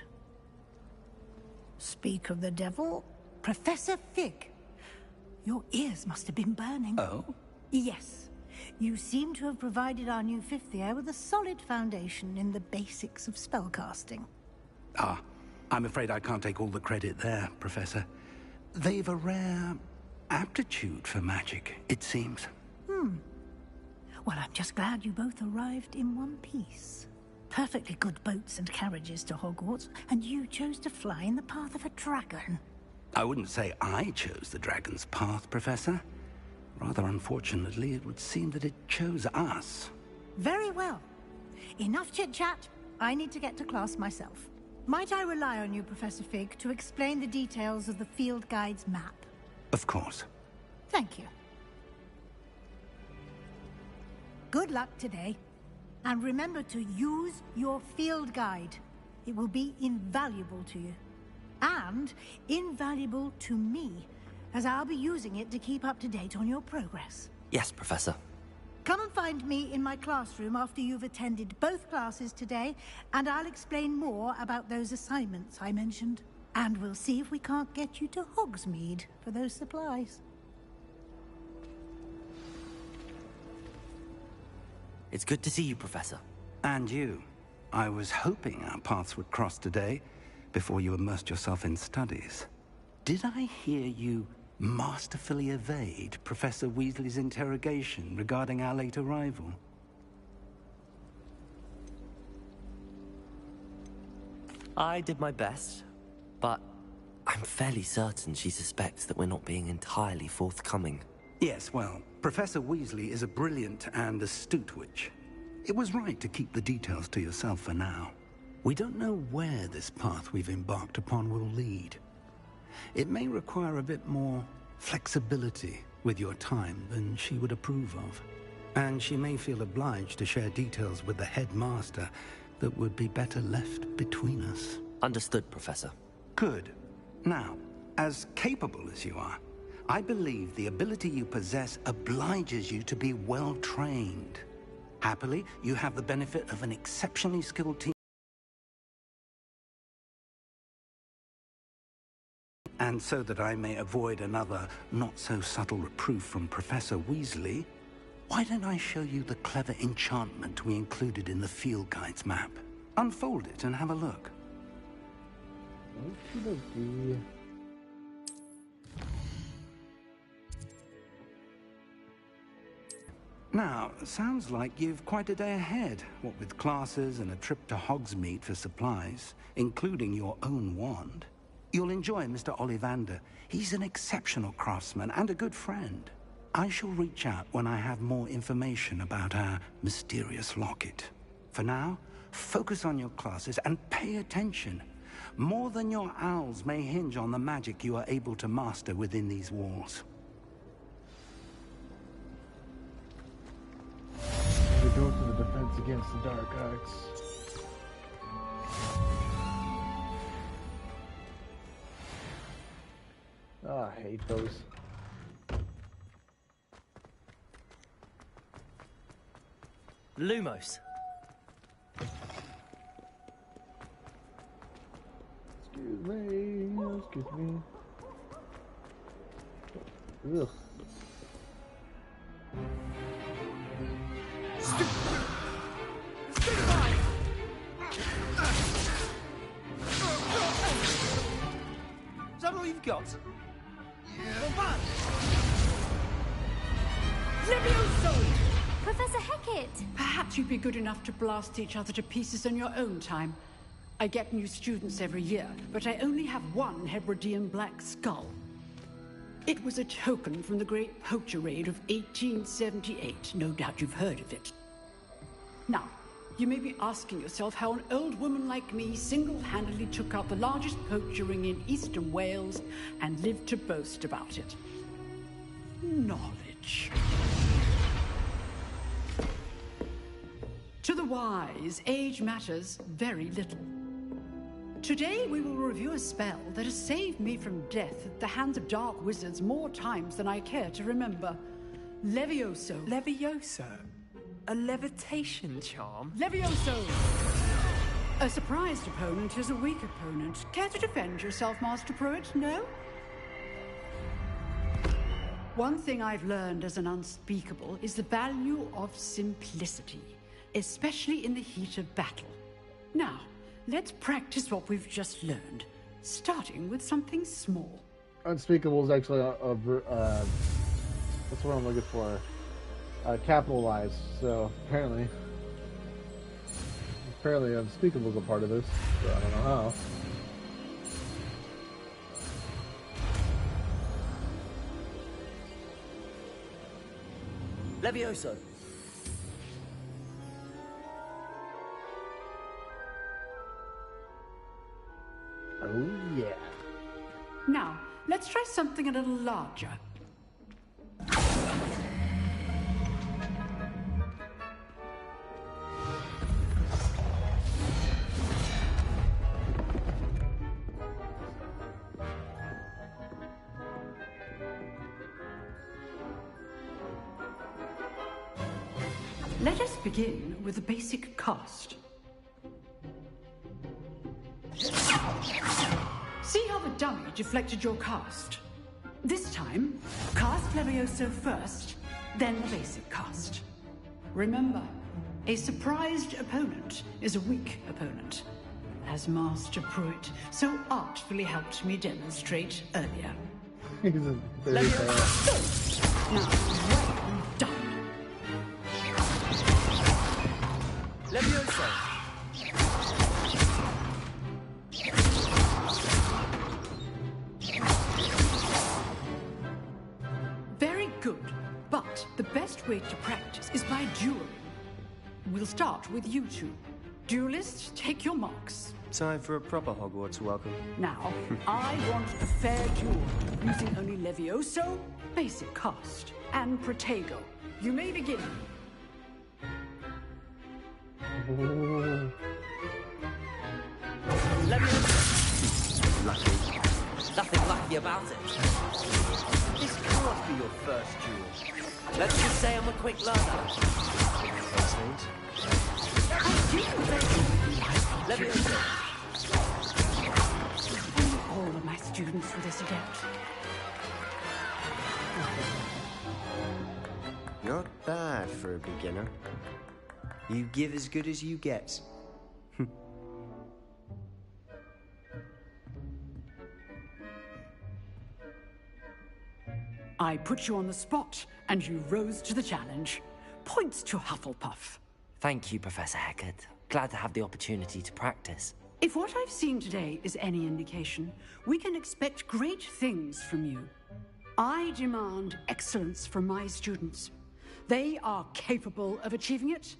Speak of the devil, Professor Fig. Your ears must have been burning. Oh? Yes. You seem to have provided our new fifth year with a solid foundation in the basics of spellcasting. Ah, I'm afraid I can't take all the credit there, Professor. They've a rare aptitude for magic, it seems. Well, I'm just glad you both arrived in one piece. Perfectly good boats and carriages to Hogwarts, and you chose to fly in the path of a dragon. I wouldn't say I chose the dragon's path, Professor. Rather unfortunately, it would seem that it chose us. Very well. Enough chit-chat. I need to get to class myself. Might I rely on you, Professor Fig, to explain the details of the field guide's map? Of course. Thank you. Good luck today. And remember to use your field guide. It will be invaluable to you. And invaluable to me, as I'll be using it to keep up to date on your progress. Yes, Professor. Come and find me in my classroom after you've attended both classes today, and I'll explain more about those assignments I mentioned. And we'll see if we can't get you to Hogsmeade for those supplies. It's good to see you, Professor. And you. I was hoping our paths would cross today, before you immersed yourself in studies. Did I hear you masterfully evade Professor Weasley's interrogation regarding our late arrival? I did my best, but I'm fairly certain she suspects that we're not being entirely forthcoming. Yes, well, Professor Weasley is a brilliant and astute witch. It was right to keep the details to yourself for now. We don't know where this path we've embarked upon will lead. It may require a bit more flexibility with your time than she would approve of. And she may feel obliged to share details with the headmaster that would be better left between us. Understood, Professor. Good. Now, As capable as you are, I believe the ability you possess obliges you to be well trained. Happily, you have the benefit of an exceptionally skilled team. And so that I may avoid another not-so-subtle reproof from Professor Weasley, why don't I show you the clever enchantment we included in the field guide's map? Unfold it and have a look. Okey-dokey. Now, sounds like you've quite a day ahead, what with classes and a trip to Hogsmeade for supplies, including your own wand. You'll enjoy Mr. Ollivander. He's an exceptional craftsman and a good friend. I shall reach out when I have more information about our mysterious locket. For now, focus on your classes and pay attention. More than your owls may hinge on the magic you are able to master within these walls. We go to the defense against the dark arts. Oh, I hate those. Lumos. Excuse me. Ugh. Is that all you've got? Levioso! Professor Hecat! Perhaps you'd be good enough to blast each other to pieces on your own time. I get new students every year, but I only have one Hebridean black skull. It was a token from the Great Poacher Raid of 1878. No doubt you've heard of it. Now, you may be asking yourself how an old woman like me single-handedly took out the largest poacher ring in eastern Wales and lived to boast about it. Knowledge. To the wise, age matters very little. Today we will review a spell that has saved me from death at the hands of dark wizards more times than I care to remember. Levioso. Levioso? A levitation charm? Levioso! A surprised opponent is a weak opponent. Care to defend yourself, Master Pruitt? No? One thing I've learned as an unspeakable is the value of simplicity, especially in the heat of battle. Now, let's practice what we've just learned, starting with something small. Unspeakable is actually that's what I'm looking for. Capitalized. So apparently Unspeakable is a part of this. So I don't know how. Levioso. Oh yeah. Now, let's try something a little larger. Let us begin with the basic cast. See how the dummy deflected your cast? This time, cast Levioso first, then the basic cast. Remember, a surprised opponent is a weak opponent, as Master Pruitt so artfully helped me demonstrate earlier. He's a very bad. Now, well done. Levioso. Very good, but the best way to practice is by dueling. We'll start with you two. Duelists, take your marks. Time for a proper Hogwarts welcome. Now, I want a fair duel, using only Levioso, basic cast, and Protego. You may begin. Levioso. Lucky. Nothing lucky about it. This can't be your first duel. Let's just say I'm a quick learner. Let me open. All of my students were this adept. Not bad for a beginner. You give as good as you get. I put you on the spot, and you rose to the challenge. Points to Hufflepuff. Thank you, Professor Hecat. Glad to have the opportunity to practice. If what I've seen today is any indication, we can expect great things from you. I demand excellence from my students. They are capable of achieving it,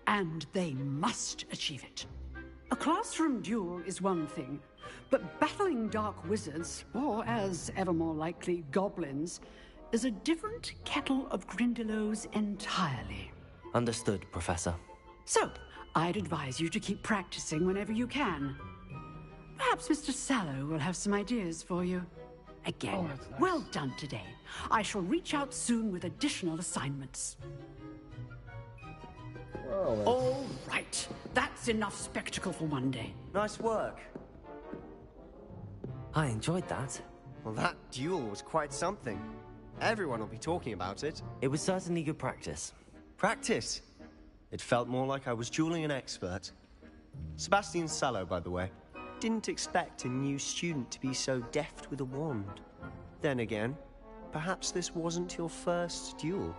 and they must achieve it. A classroom duel is one thing, but battling dark wizards, or as ever more likely, goblins, is a different kettle of Grindylows entirely. Understood, Professor. So, I'd advise you to keep practicing whenever you can. Perhaps Mr. Sallow will have some ideas for you. Again, nice. Well done today. I shall reach out soon with additional assignments. Well, All right, that's enough spectacle for one day. Nice work. I enjoyed that. Well, that duel was quite something. Everyone will be talking about it. It was certainly good practice. Practice? It felt more like I was dueling an expert. Sebastian Sallow, by the way. Didn't expect a new student to be so deft with a wand. Then again, perhaps this wasn't your first duel.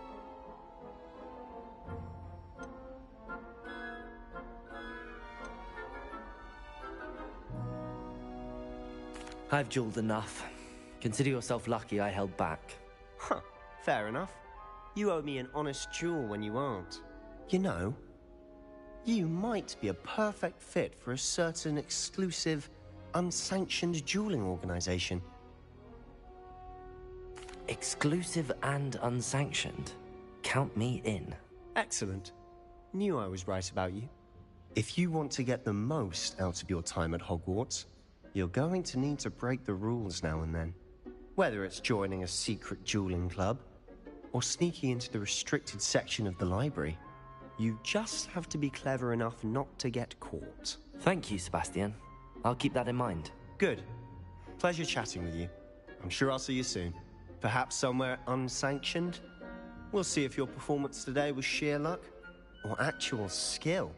I've dueled enough. Consider yourself lucky I held back. Huh, fair enough. You owe me an honest duel when you aren't. You know, you might be a perfect fit for a certain exclusive, unsanctioned dueling organization. Exclusive and unsanctioned. Count me in. Excellent. Knew I was right about you. If you want to get the most out of your time at Hogwarts, you're going to need to break the rules now and then. Whether it's joining a secret dueling club, or sneaking into the restricted section of the library, you just have to be clever enough not to get caught. Thank you, Sebastian. I'll keep that in mind. Good. Pleasure chatting with you. I'm sure I'll see you soon. Perhaps somewhere unsanctioned? We'll see if your performance today was sheer luck or actual skill.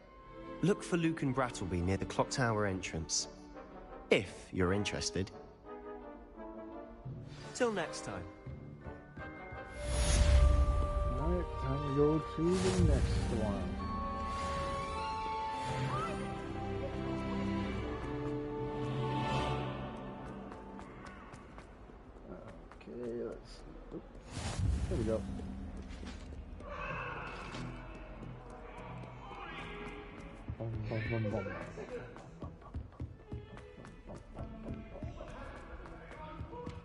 Look for Luke and Brattleby near the Clock Tower entrance. If you're interested. Till next time. Alright, time to go to the next one. Okay, let's see. Oop. There we go. Bum, bum, bum, bum.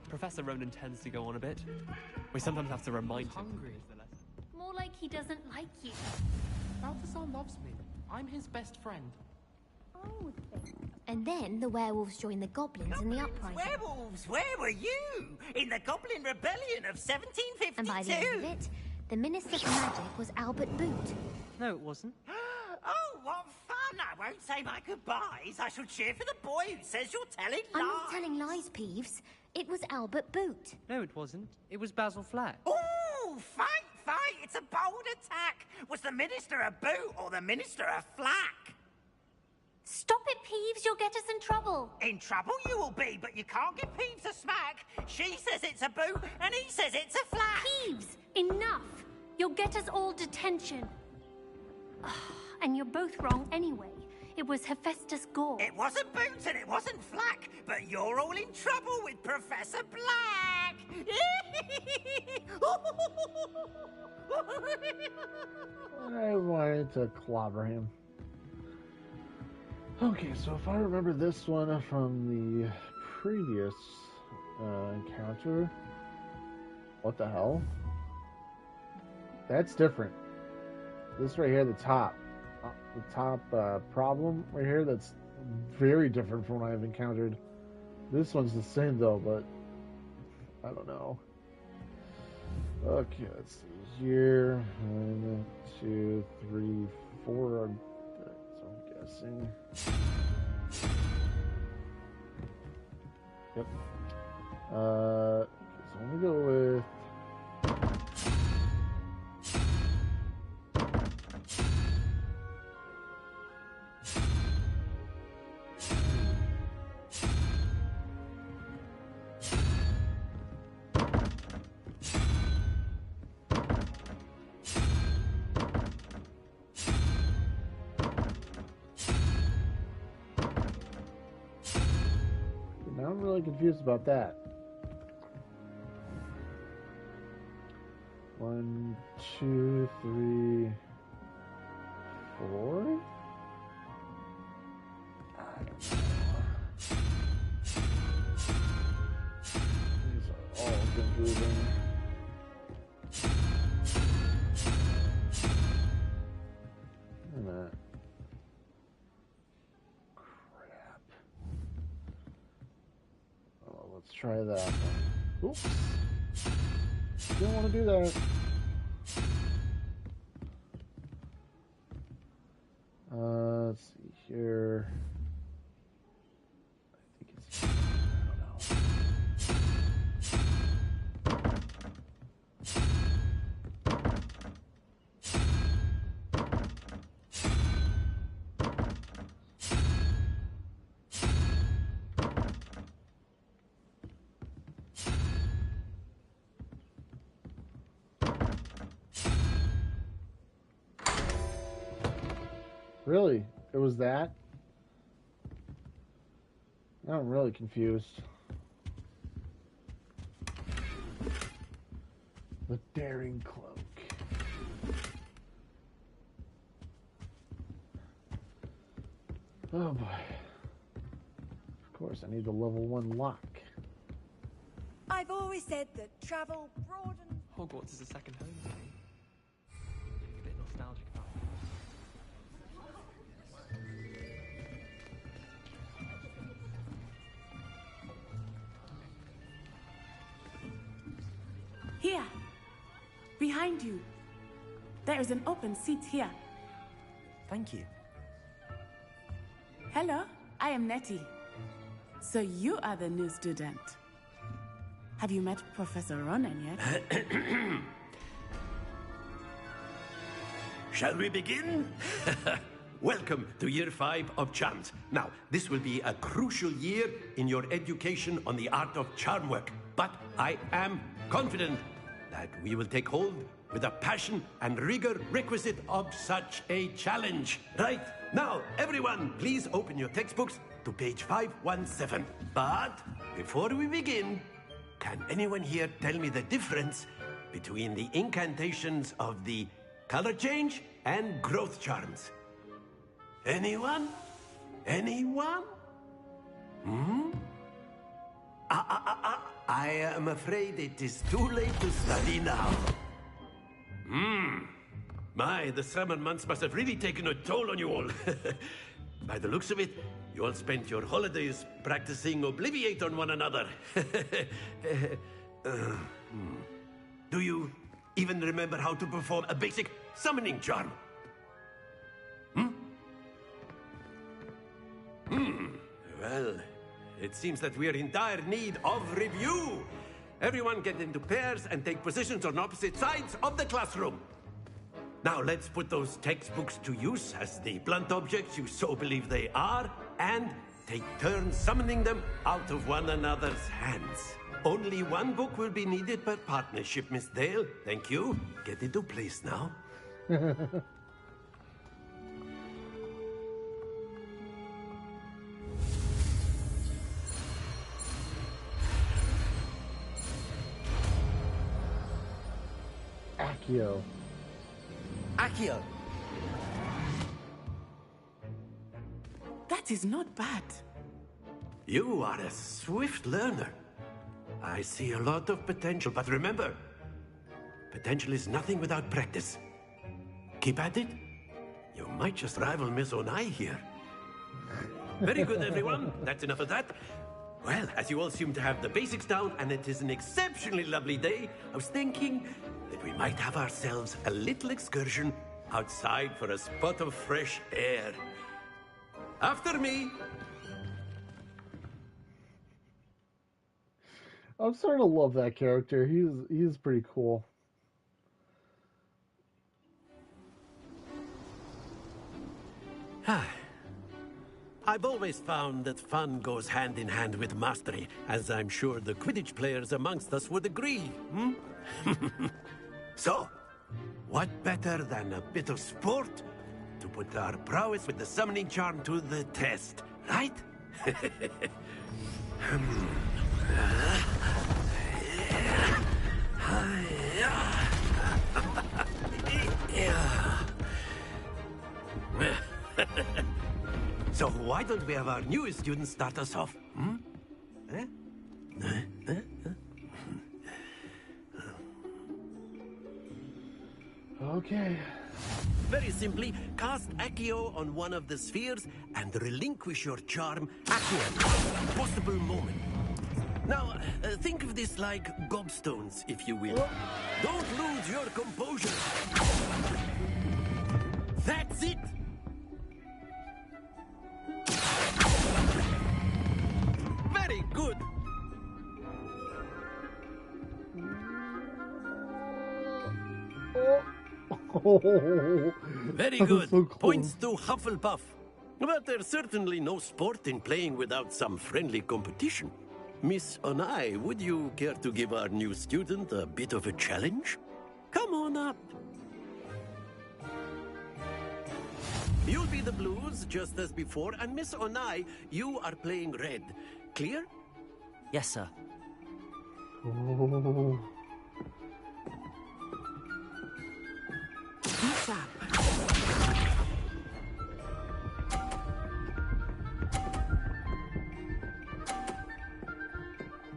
Professor Ronan tends to go on a bit. We sometimes have to remind him. Hungry. More like he doesn't like you. Balthazar loves me. I'm his best friend. And then the werewolves joined the goblins in the uprising. Werewolves, where were you? In the Goblin Rebellion of 1752? And by the end of it, the Minister for Magic was Albert Boot. No, it wasn't. Oh, what fun! I won't say my goodbyes. I shall cheer for the boy who says you're telling lies. I'm not telling lies, Peeves. It was Albert Boot. No, it wasn't. It was Basil Flack. Ooh, fight! It's a bold attack. Was the Minister a boot or the Minister a flack? Stop it, Peeves. You'll get us in trouble. In trouble you will be, but you can't give Peeves a smack. She says it's a boot and he says it's a flack. Peeves, enough. You'll get us all detention. And you're both wrong anyway. It was Hephaestus Gore. It wasn't Boots and it wasn't Flack, but you're all in trouble with Professor Black. I wanted to clobber him. Okay, so if I remember this one from the previous encounter, what the hell? That's different. This right here, the top problem right here, that's very different from what I've encountered This one's the same though, but I don't know. Okay, let's see here. 1, 2, 3, 4. So I'm guessing. Yep. So I'm gonna go with. Now I'm really confused about that. 1, 2, 3, 4. I don't know. These are all confusing. Wait a minute. Crap. Oh, let's try that one. Oops. Don't want to do that. Let's see here. I think it's. I don't know. Really? It was that? Now I'm really confused. The Daring Cloak. Oh boy. Of course, I need the level 1 lock. I've always said that travel broadens. Hogwarts is a second home to me. Feeling a bit nostalgic about it. Here, behind you. There is an open seat here. Thank you. Hello, I am Nettie. So you are the new student. Have you met Professor Ronan yet? Shall we begin? Welcome to Year 5 of Charms. Now, this will be a crucial year in your education on the art of charm work. But I am confident that we will take hold with the passion and rigor requisite of such a challenge. Right, now, everyone, please open your textbooks to page 517. But before we begin, can anyone here tell me the difference between the incantations of the color change and growth charms? Anyone? Anyone? Hmm? I am afraid it is too late to study now. My, the summer months must have really taken a toll on you all. By the looks of it, you all spent your holidays practicing Obliviate on one another. Do you even remember how to perform a basic summoning charm? Well, it seems that we are in dire need of review. Everyone get into pairs and take positions on opposite sides of the classroom. Now let's put those textbooks to use as the blunt objects you so believe they are, and take turns summoning them out of one another's hands. Only one book will be needed per partnership, Miss Dale. Thank you. Get into place now. Accio. Accio! That is not bad. You are a swift learner. I see a lot of potential, but remember, potential is nothing without practice. Keep at it. You might just rival Miss Onai here. Very good, everyone. That's enough of that. Well, as you all seem to have the basics down, and it is an exceptionally lovely day, I was thinking that we might have ourselves a little excursion outside for a spot of fresh air. After me! I'm starting to love that character. He's pretty cool. I've always found that fun goes hand in hand with mastery, as I'm sure the Quidditch players amongst us would agree, hmm? So, what better than a bit of sport to put our prowess with the summoning charm to the test, right? So why don't we have our newest student start us off? Hmm? Okay. Very simply, cast Accio on one of the spheres and relinquish your charm at the possible moment. Now, think of this like gobstones, if you will. Don't lose your composure. That's it! Very good! Very good. So Points to Hufflepuff. But there's certainly no sport in playing without some friendly competition. Miss Onai, would you care to give our new student a bit of a challenge? Come on up. You'll be the blues, just as before, and Miss Onai, you are playing red. Clear? Yes, sir. Oh.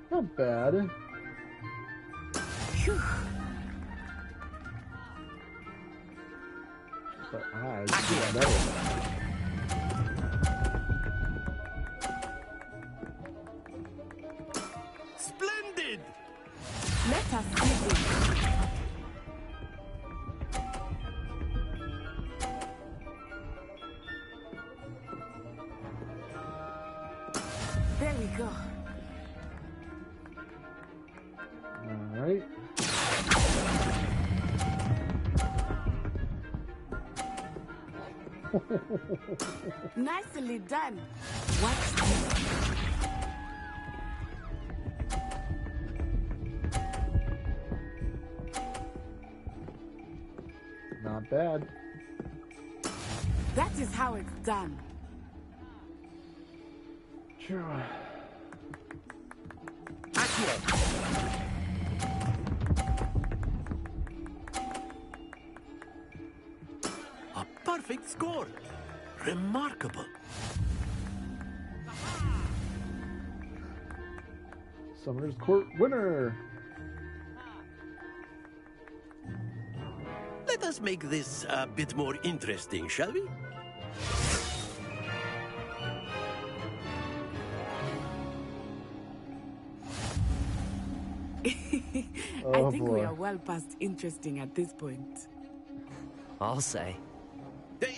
Not bad. Phew. But I should do better. Splendid! Let us see this. There we go. All right. Nicely done. Watch this. Not bad. That is how it's done. Sure. A perfect score. Remarkable. Summoner's Court winner. Let us make this a bit more interesting, shall we? I think we are well past interesting at this point. I'll say.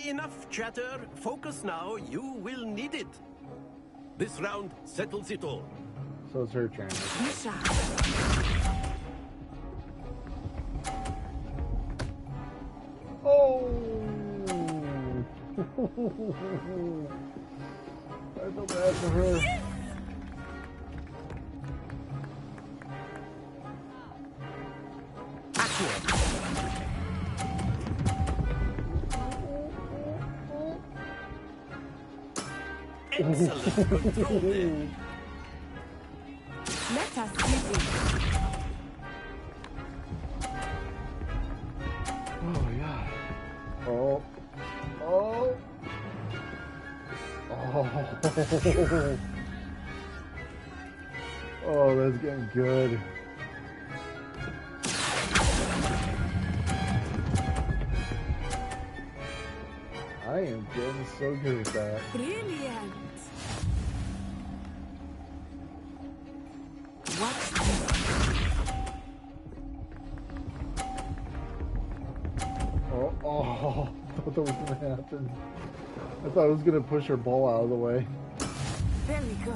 Enough chatter. Focus now. You will need it. This round settles it all. So it's her turn. Misha. Oh! I feel bad for her. Yes! Excellent control there. Let us see this. Oh my god. Oh. Oh. Oh. Oh, that's getting good. I am getting so good at that. Brilliant. Oh, I thought that was gonna happen. I thought I was gonna push her ball out of the way. There we go.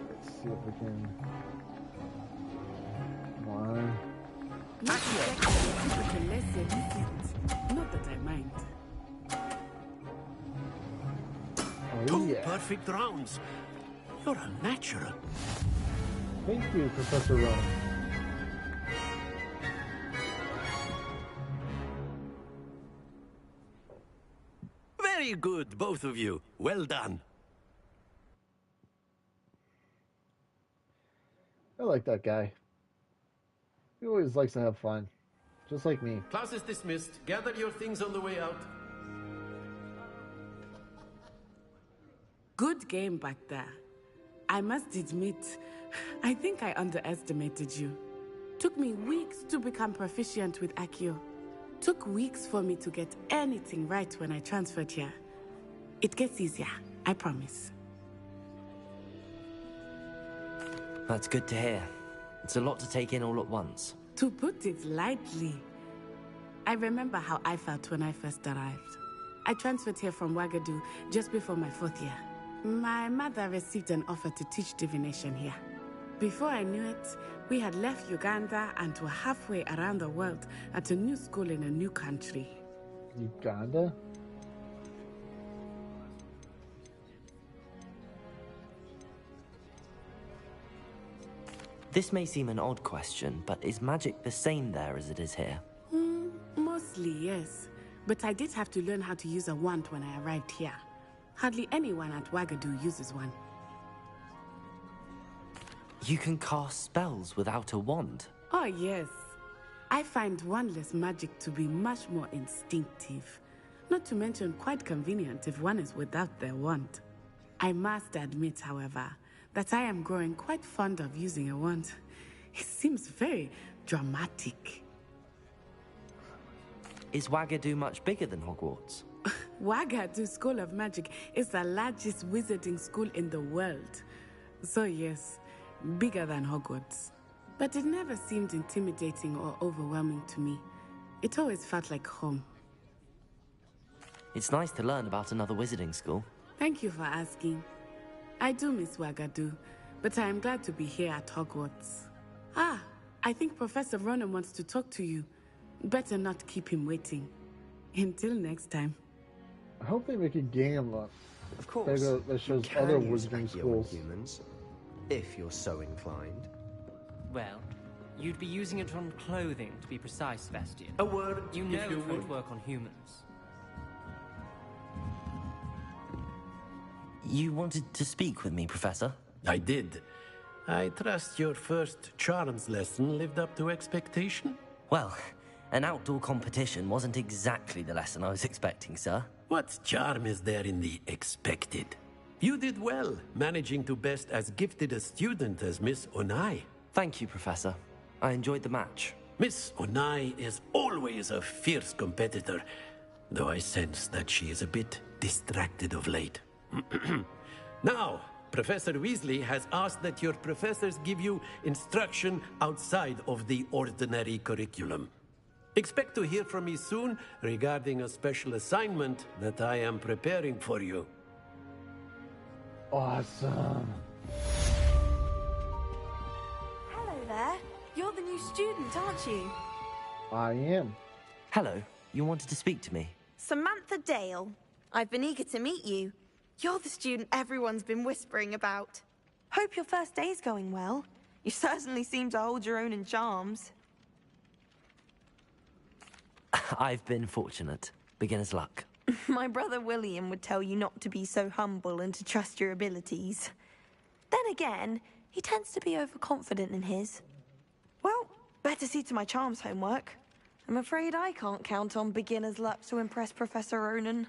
Let's see if we can. Come on. Not exactly, but less illicit. Not that I mind. Oh, Two yeah. perfect rounds. You're a natural. Thank you, Professor Rowan. Very good, both of you. Well done. I like that guy. He always likes to have fun. Just like me. Class is dismissed. Gather your things on the way out. Good game back there. I must admit, I think I underestimated you. Took me weeks to become proficient with Accio. Took weeks for me to get anything right when I transferred here. It gets easier, I promise. That's good to hear. It's a lot to take in all at once. To put it lightly, I remember how I felt when I first arrived. I transferred here from Ouagadougou just before my 4th year. My mother received an offer to teach divination here. Before I knew it, we had left Uganda and were halfway around the world at a new school in a new country. Uganda? This may seem an odd question, but is magic the same there as it is here? Mostly, yes. But I did have to learn how to use a wand when I arrived here. Hardly anyone at Ouagadougou uses one. You can cast spells without a wand? Oh, yes. I find wandless magic to be much more instinctive. Not to mention quite convenient if one is without their wand. I must admit, however, that I am growing quite fond of using a wand. It seems very dramatic. Is Ouagadougou much bigger than Hogwarts? Ouagadougou School of Magic is the largest wizarding school in the world. So yes, bigger than Hogwarts. But it never seemed intimidating or overwhelming to me. It always felt like home. It's nice to learn about another wizarding school. Thank you for asking. I do miss Ouagadougou, but I am glad to be here at Hogwarts. Ah, I think Professor Ronan wants to talk to you. Better not keep him waiting. Until next time. I hope they make a game of course, that shows you can other use wizarding Accio on schools. humans, if you're so inclined. Well, you'd be using it on clothing, to be precise, Sebastian. A word, You know if you it won't would. work on humans. You wanted to speak with me, Professor? I did. I trust your first charms lesson lived up to expectation? Well, an outdoor competition wasn't exactly the lesson I was expecting, sir. What charm is there in the expected? You did well, managing to best as gifted a student as Miss Onai. Thank you, Professor. I enjoyed the match. Miss Onai is always a fierce competitor, though I sense that she is a bit distracted of late. Now, Professor Weasley has asked that your professors give you instruction outside of the ordinary curriculum. Expect to hear from me soon regarding a special assignment that I am preparing for you. Awesome. Hello there. You're the new student, aren't you? I am. Hello. You wanted to speak to me? Samantha Dale. I've been eager to meet you. You're the student everyone's been whispering about. Hope your first day's going well. You certainly seem to hold your own in charms. I've been fortunate. Beginner's luck. My brother William would tell you not to be so humble and to trust your abilities. Then again, he tends to be overconfident in his. Well, better see to my charms homework. I'm afraid I can't count on beginner's luck to impress Professor Ronan.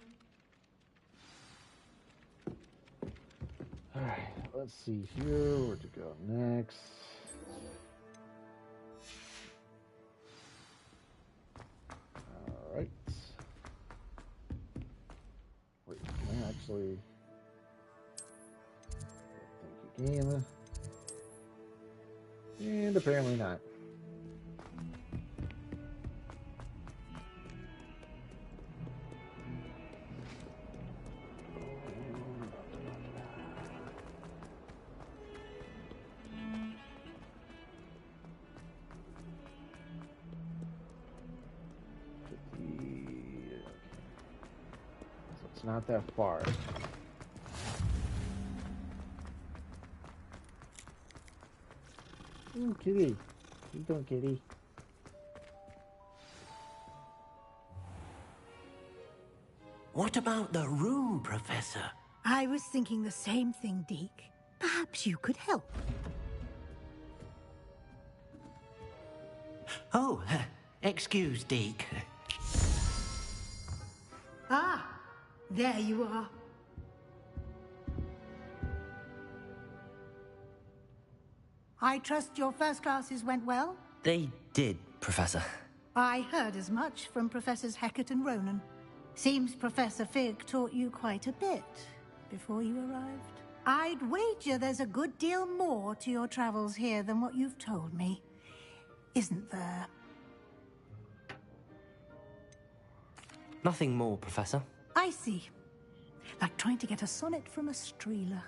Alright, let's see here where to go next. Alright. Wait, can I actually... Thank you, game. And apparently not. It's not that far. Ooh, kitty. How you doing, kitty? What about the room, Professor? I was thinking the same thing, Deke. Perhaps you could help. Oh, excuse, Deke. Ah, there you are. I trust your first classes went well? They did, Professor. I heard as much from Professors Hecat and Ronan. Seems Professor Fig taught you quite a bit before you arrived. I'd wager there's a good deal more to your travels here than what you've told me. Isn't there? Nothing more, Professor. I see. Like trying to get a sonnet from a streeler.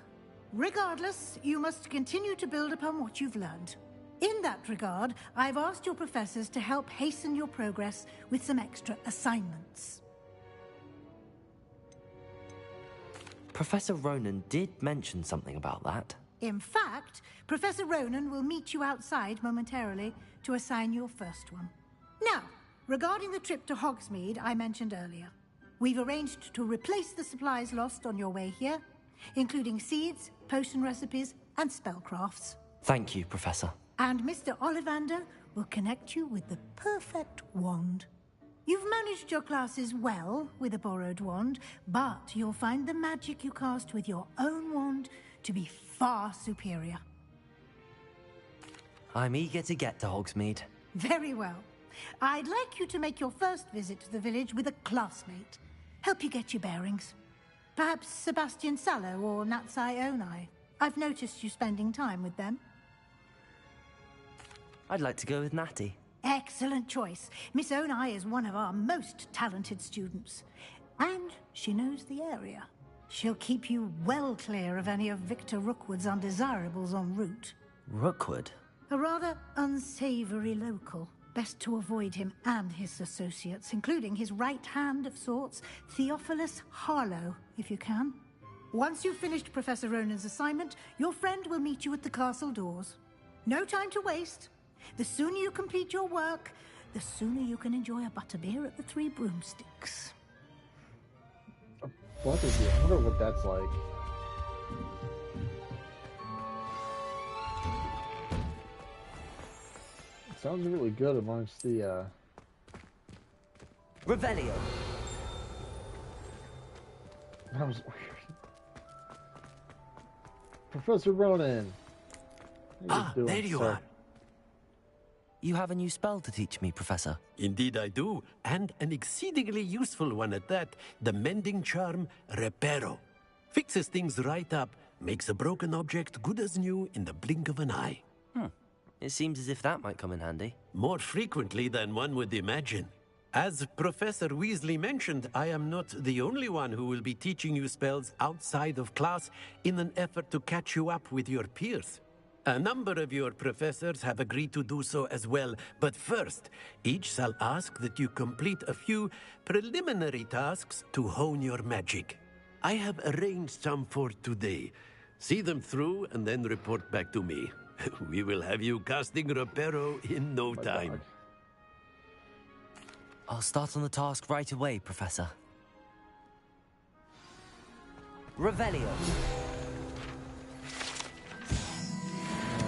Regardless, you must continue to build upon what you've learned. In that regard, I've asked your professors to help hasten your progress with some extra assignments. Professor Ronan did mention something about that. In fact, Professor Ronan will meet you outside momentarily to assign your first one. Now, regarding the trip to Hogsmeade I mentioned earlier, we've arranged to replace the supplies lost on your way here, including seeds, potion recipes, and spellcrafts. Thank you, Professor. And Mr. Ollivander will connect you with the perfect wand. You've managed your classes well with a borrowed wand, but you'll find the magic you cast with your own wand to be far superior. I'm eager to get to Hogsmeade. Very well. I'd like you to make your first visit to the village with a classmate. Help you get your bearings. Perhaps Sebastian Sallow or Natsai Onai. I've noticed you spending time with them. I'd like to go with Natty. Excellent choice. Miss Onai is one of our most talented students. And she knows the area. She'll keep you well clear of any of Victor Rookwood's undesirables en route. Rookwood? A rather unsavory local. Best to avoid him and his associates, including his right hand of sorts, Theophilus Harlow, if you can. Once you've finished Professor Ronan's assignment, your friend will meet you at the castle doors. No time to waste. The sooner you complete your work, the sooner you can enjoy a butterbeer at the Three Broomsticks. A butterbeer? I wonder what that's like. It sounds really good amongst the, Revelio. That was weird. Professor Ronan. There you are. You have a new spell to teach me, Professor. Indeed I do, and an exceedingly useful one at that. The mending charm, Reparo. Fixes things right up, makes a broken object good as new in the blink of an eye. It seems as if that might come in handy. More frequently than one would imagine. As Professor Weasley mentioned, I am not the only one who will be teaching you spells outside of class in an effort to catch you up with your peers. A number of your professors have agreed to do so as well, but first, each shall ask that you complete a few preliminary tasks to hone your magic. I have arranged some for today. See them through and then report back to me. We will have you casting Reparo in no time. I'll start on the task right away, Professor. Revelio.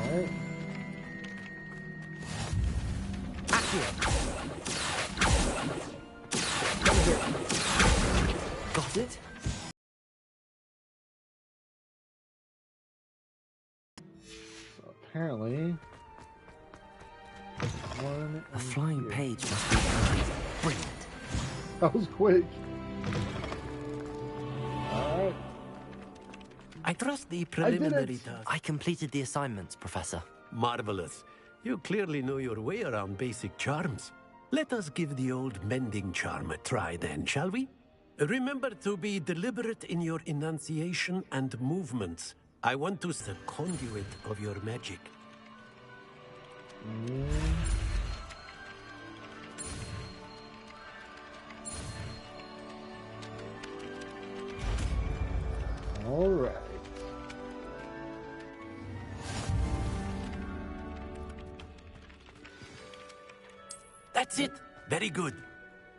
Alright. Got it? So apparently... A flying page must be brilliant. That was quick. Alright. I trust the preliminary task. I completed the assignments, Professor. Marvelous. You clearly know your way around basic charms. Let us give the old mending charm a try then, shall we? Remember to be deliberate in your enunciation and movements. I want to be the conduit of your magic. That's it. Very good.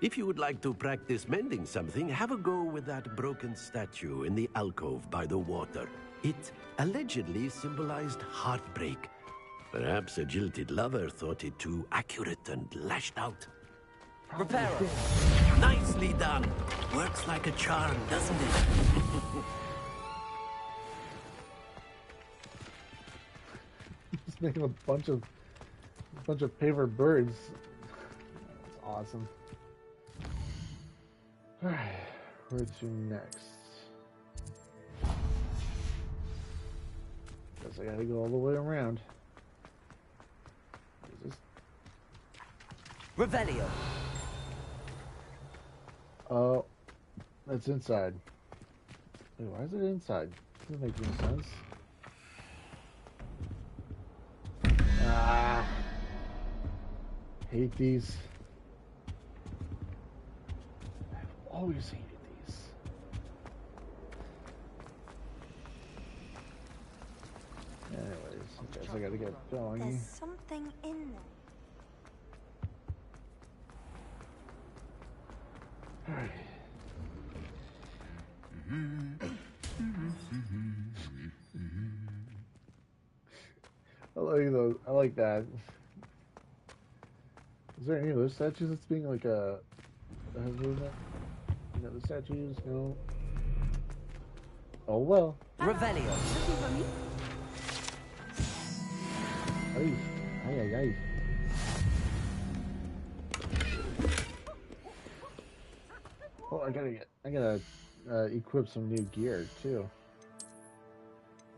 If you would like to practice mending something, have a go with that broken statue in the alcove by the water. It allegedly symbolized heartbreak. Perhaps a jilted lover thought it too accurate and lashed out. Reparo. Nicely done. Works like a charm, doesn't it? Just making a bunch of paper birds. That's awesome. Alright, where to next? Guess I gotta go all the way around. What is this? Revelio. Oh, that's inside. Wait, why is it inside? Doesn't make any sense. Ah, hate these. I've always hated these. Anyways, I guess I gotta get going. There's something in there. Alright. I like those. I like that. Is there any other statues that's being like a movement? Any other statues? No. Oh well. Revelio. Ay, ay, ay, ay. Oh, I gotta equip some new gear too.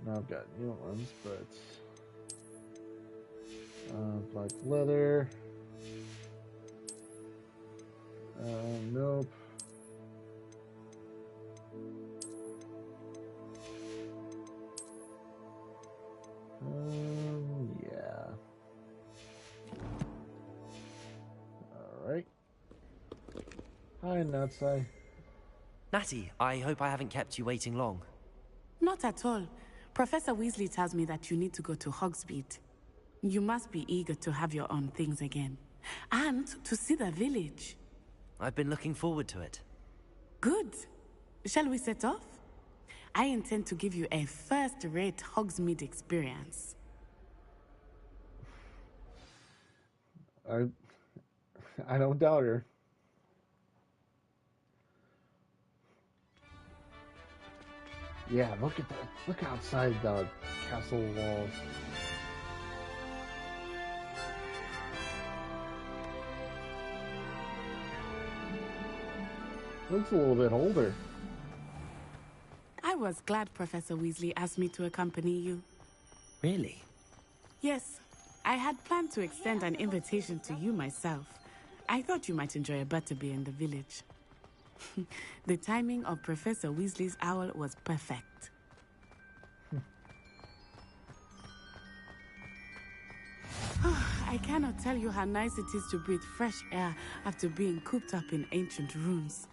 Now I've got new ones, but black leather. Nope. Yeah. All right. Hi, Natsai. Natty, I hope I haven't kept you waiting long. Not at all. Professor Weasley tells me that you need to go to Hogsmeade. You must be eager to have your own things again. And to see the village. I've been looking forward to it. Good. Shall we set off? I intend to give you a first-rate Hogsmeade experience. I don't doubt her. Yeah, look outside the castle walls. Looks a little bit older. I was glad Professor Weasley asked me to accompany you. Really? Yes, I had planned to extend an invitation to you myself. I thought you might enjoy a butterbeer in the village. The timing of Professor Weasley's owl was perfect. I cannot tell you how nice it is to breathe fresh air after being cooped up in ancient rooms.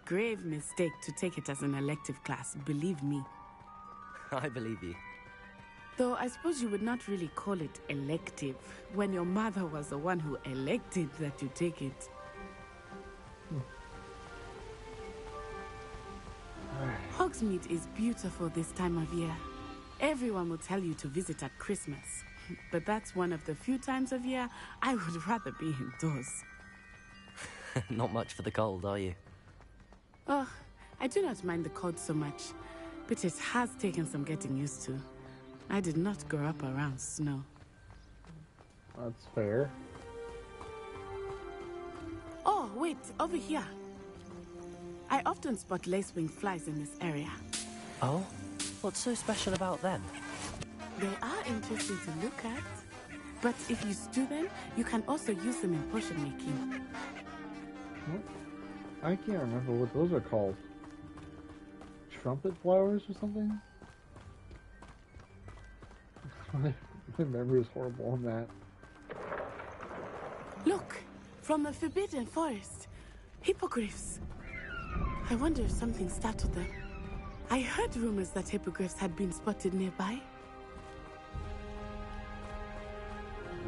Grave mistake to take it as an elective class, believe me. I believe you. Though I suppose you would not really call it elective when your mother was the one who elected that you take it. Hogsmeade is beautiful this time of year. Everyone will tell you to visit at Christmas. But that's one of the few times of year I would rather be indoors. Not much for the cold, are you? Oh, I do not mind the cold so much, but it has taken some getting used to. I did not grow up around snow. That's fair. Oh, wait, over here. I often spot lacewing flies in this area. Oh? What's so special about them? They are interesting to look at. But if you stew them, you can also use them in potion making. What? I can't remember what those are called. Trumpet flowers or something? My memory is horrible on that. Look! From the Forbidden Forest. Hippogriffs. I wonder if something startled them. I heard rumors that hippogriffs had been spotted nearby.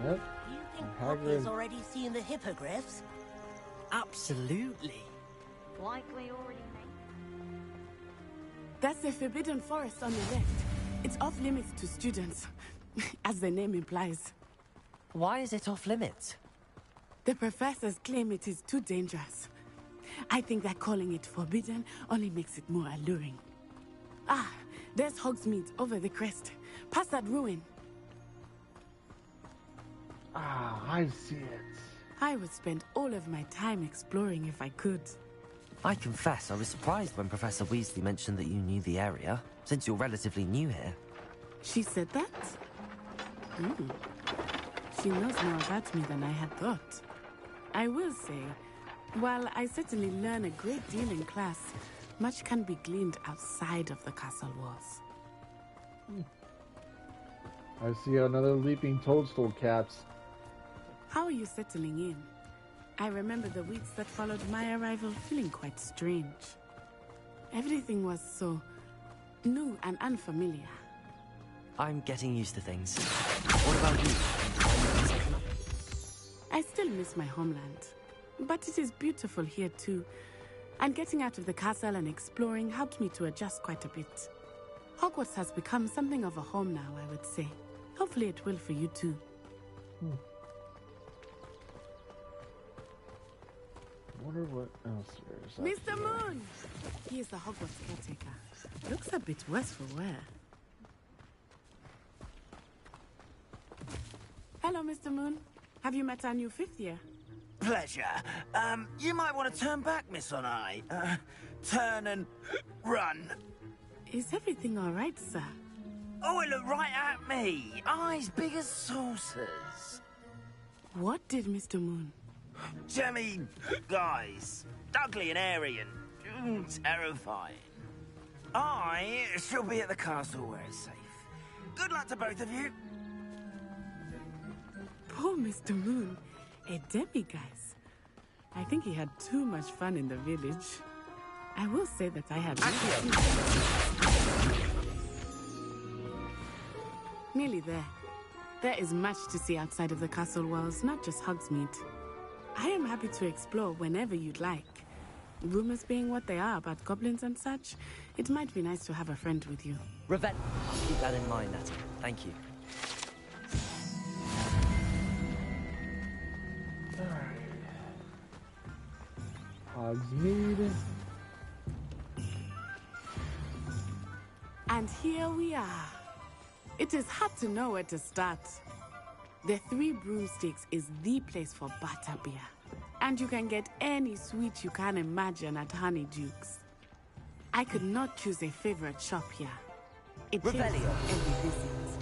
Yep. Poppy's already seen the hippogriffs? Absolutely. Like we already know. That's the Forbidden Forest on the left. It's off limits to students, as the name implies. Why is it off limits? The professors claim it is too dangerous. I think that calling it forbidden only makes it more alluring. Ah, there's Hogsmeade over the crest. Past that ruin. Ah, I see it. I would spend all of my time exploring if I could. I confess I was surprised when Professor Weasley mentioned that you knew the area, since you're relatively new here. She said that? She knows more about me than I had thought. I will say, while I certainly learn a great deal in class, much can be gleaned outside of the castle walls. I see another leaping toadstool, Caps. How are you settling in? I remember the weeks that followed my arrival feeling quite strange. Everything was so new and unfamiliar. I'm getting used to things. What about you? I still miss my homeland, but it is beautiful here too. And getting out of the castle and exploring helped me to adjust quite a bit. Hogwarts has become something of a home now, I would say. Hopefully it will for you too. Wonder what else there is. Mr. Moon! He is the Hogwarts caretaker. Looks a bit worse for wear. Hello, Mr. Moon. Have you met our new fifth year? Pleasure. You might want to turn back, Miss Onai. Turn and run. Is everything all right, sir? Oh, it looked right at me. Eyes big as saucers. What did Mr. Moon? Jemmy guys. Ugly and airy and terrifying. I shall be at the castle where it's safe. Good luck to both of you. Poor Mr. Moon. A demiguise. I think he had too much fun in the village. I will say that I had... Nearly there. There is much to see outside of the castle walls, not just Hogsmeade. I am happy to explore whenever you'd like. Rumors being what they are about goblins and such, it might be nice to have a friend with you. I'll keep that in mind, Natty. Thank you. Hogsmeade. And here we are. It is hard to know where to start. The Three Broomsticks is the place for butterbeer. And you can get any sweet you can imagine at Honeyduke's. I could not choose a favorite shop here. It changes every visit.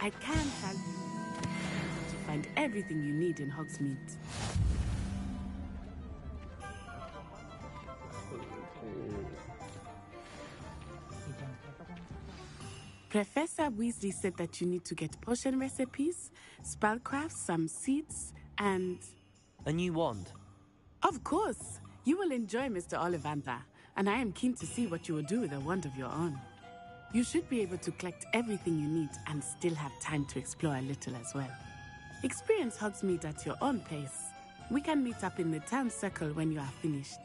I can tell you to find everything you need in Hogsmeade. Professor Weasley said that you need to get potion recipes, spellcrafts, some seeds, and... A new wand? Of course! You will enjoy Mr. Ollivander, and I am keen to see what you will do with a wand of your own. You should be able to collect everything you need and still have time to explore a little as well. Experience Hogsmeade at your own pace. We can meet up in the town circle when you are finished.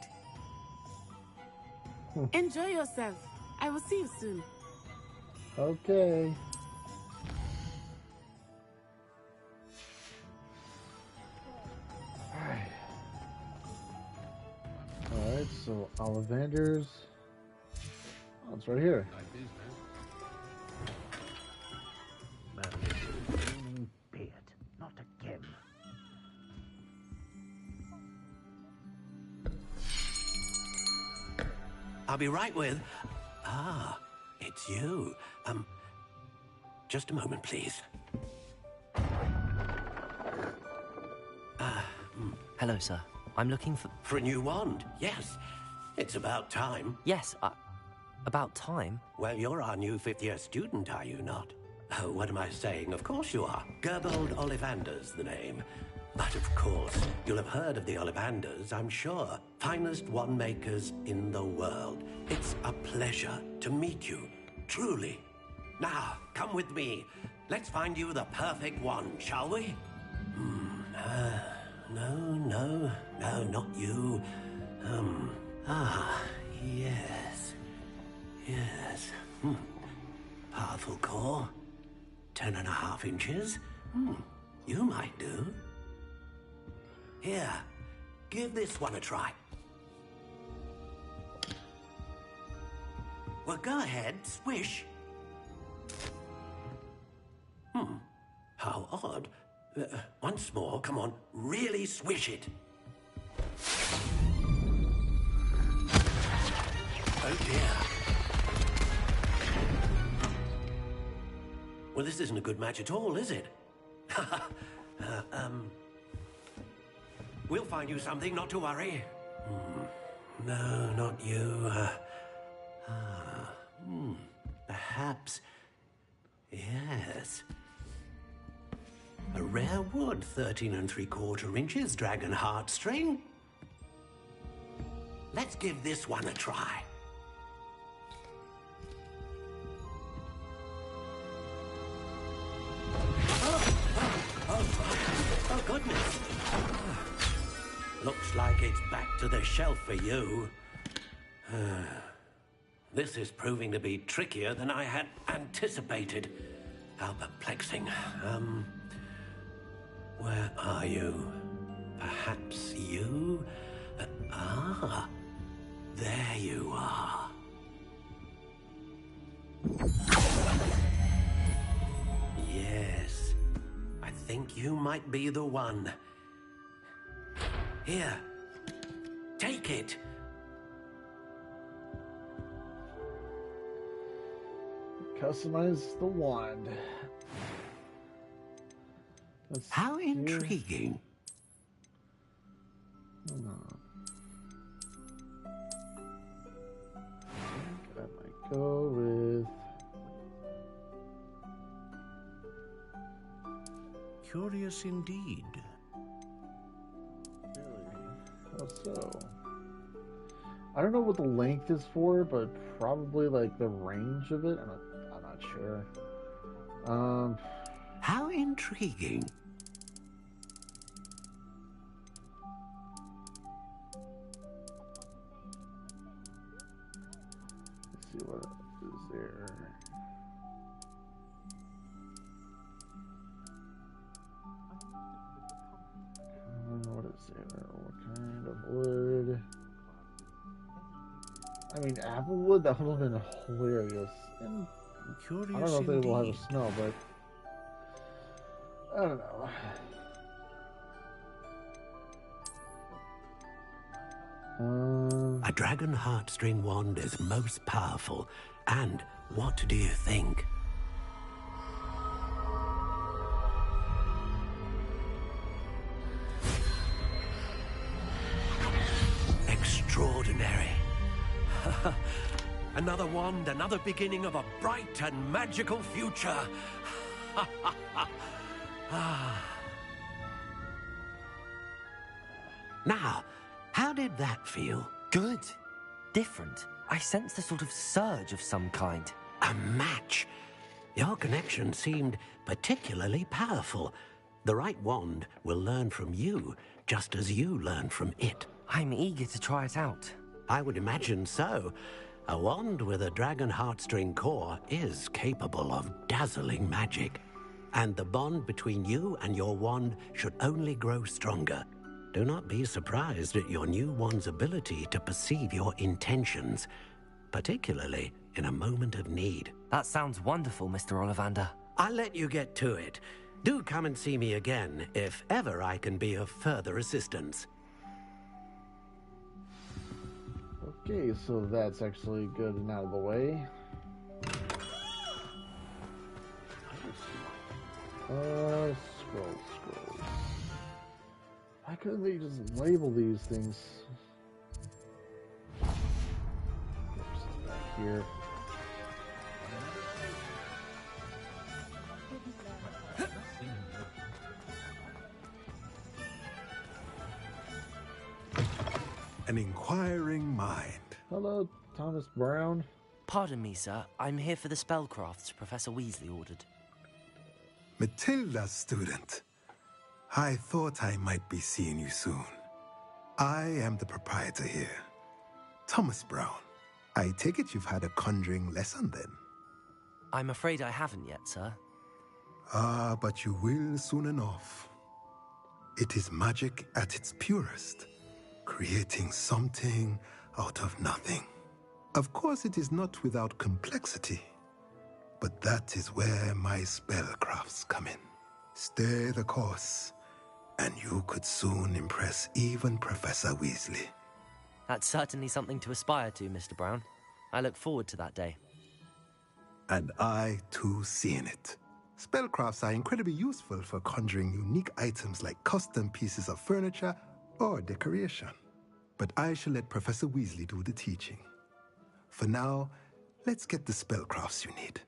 Enjoy yourself. I will see you soon. Okay. Alright, so Ollivander's. Oh, it's right here. Beard, not again. I'll be right with... Ah, it's you. Just a moment, please. Hello, sir. I'm looking for... For a new wand, yes. It's about time. Yes, about time? Well, you're our new fifth-year student, are you not? Oh, what am I saying? Of course you are. Gerbold Ollivander's the name. But of course, you'll have heard of the Ollivanders, I'm sure. Finest wand makers in the world. It's a pleasure to meet you, truly. Now, come with me. Let's find you the perfect wand, shall we? No, not you. Yes. Yes. Powerful core. 10.5 inches. You might do. Here, give this one a try. Well, go ahead, swish. How odd. Once more, come on, really swish it. Oh dear. Well, this isn't a good match at all, is it? We'll find you something, not to worry. No, not you. Perhaps. Yes. A rare wood, 13 3/4 inches, dragon heartstring. Let's give this one a try. Oh, goodness. Looks like it's back to the shelf for you. This is proving to be trickier than I had anticipated. How perplexing. Where are you? Perhaps you? There you are. Yes, I think you might be the one. Here, take it. Customize the wand. How intriguing. I think I might go with... Curious indeed. Really? How so? I don't know what the length is for, but probably like the range of it. I'm not sure. How intriguing. Let's see what is there. What is there? What kind of wood? I mean, apple wood, that would have been hilarious. And Curious I don't know if they will have indeed. a smell, but I don't know. A dragon heartstring wand is most powerful. And what do you think? Extraordinary. Another wand, another beginning of a bright and magical future. Now, how did that feel? Good. Different. I sensed a sort of surge of some kind. A match. Your connection seemed particularly powerful. The right wand will learn from you, just as you learn from it. I'm eager to try it out. I would imagine so. A wand with a dragon heartstring core is capable of dazzling magic. And the bond between you and your wand should only grow stronger. Do not be surprised at your new wand's ability to perceive your intentions, particularly in a moment of need. That sounds wonderful, Mr. Ollivander. I'll let you get to it. Do come and see me again if ever I can be of further assistance. Okay, so that's actually good and out of the way. Scrolls. Why couldn't they just label these things? Back here. An inquiring mind. Hello, Thomas Brown. Pardon me, sir. I'm here for the spellcrafts Professor Weasley ordered. Matilda's student. I thought I might be seeing you soon. I am the proprietor here, Thomas Brown. I take it you've had a conjuring lesson then? I'm afraid I haven't yet, sir. Ah, but you will soon enough. It is magic at its purest, creating something out of nothing. Of course, it is not without complexity, but that is where my spellcrafts come in. Stay the course, and you could soon impress even Professor Weasley. That's certainly something to aspire to, Mr. Brown. I look forward to that day. And I, too, seeing it. Spellcrafts are incredibly useful for conjuring unique items like custom pieces of furniture or decoration. But I shall let Professor Weasley do the teaching. For now, let's get the spellcrafts you need.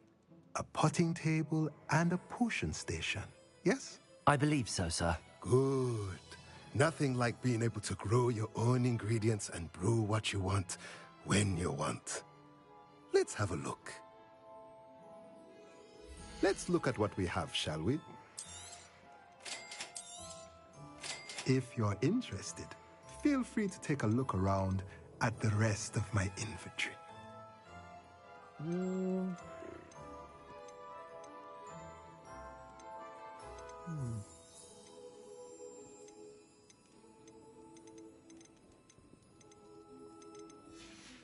A potting table and a potion station, yes? I believe so, sir. Good. Nothing like being able to grow your own ingredients and brew what you want when you want. Let's have a look. Let's look at what we have, shall we? If you're interested, feel free to take a look around at the rest of my inventory.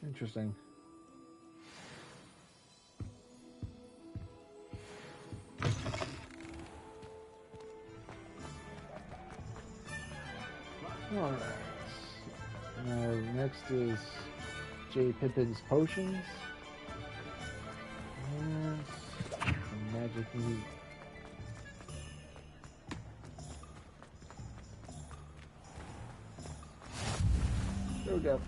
Interesting. Alright. Now, next is J. Pippin's potions. And some magic meat. There we go.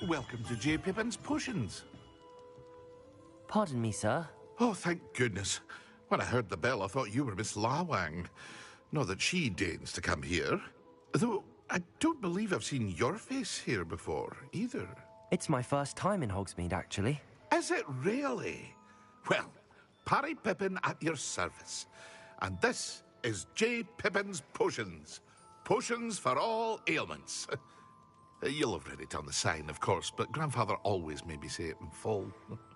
Welcome to J. Pippin's Potions. Pardon me, sir. Oh, thank goodness. When I heard the bell, I thought you were Miss Lawang. Not that she deigns to come here. Though, I don't believe I've seen your face here before, either. It's my first time in Hogsmeade, actually. Is it really? Well, Parry Pippin at your service. And this is J. Pippin's Potions. Potions for all ailments. You'll have read it on the sign, of course, but Grandfather always made me say it in full.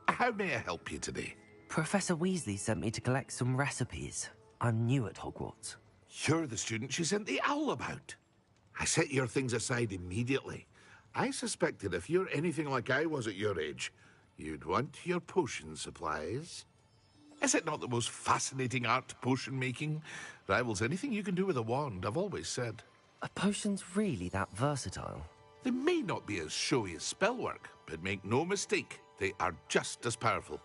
How may I help you today? Professor Weasley sent me to collect some recipes. I'm new at Hogwarts. You're the student she sent the owl about. I set your things aside immediately. I suspected if you're anything like I was at your age, you'd want your potion supplies. Is it not the most fascinating art, potion making? Rivals anything you can do with a wand, I've always said. Are potions really that versatile? They may not be as showy as spellwork, but make no mistake, they are just as powerful.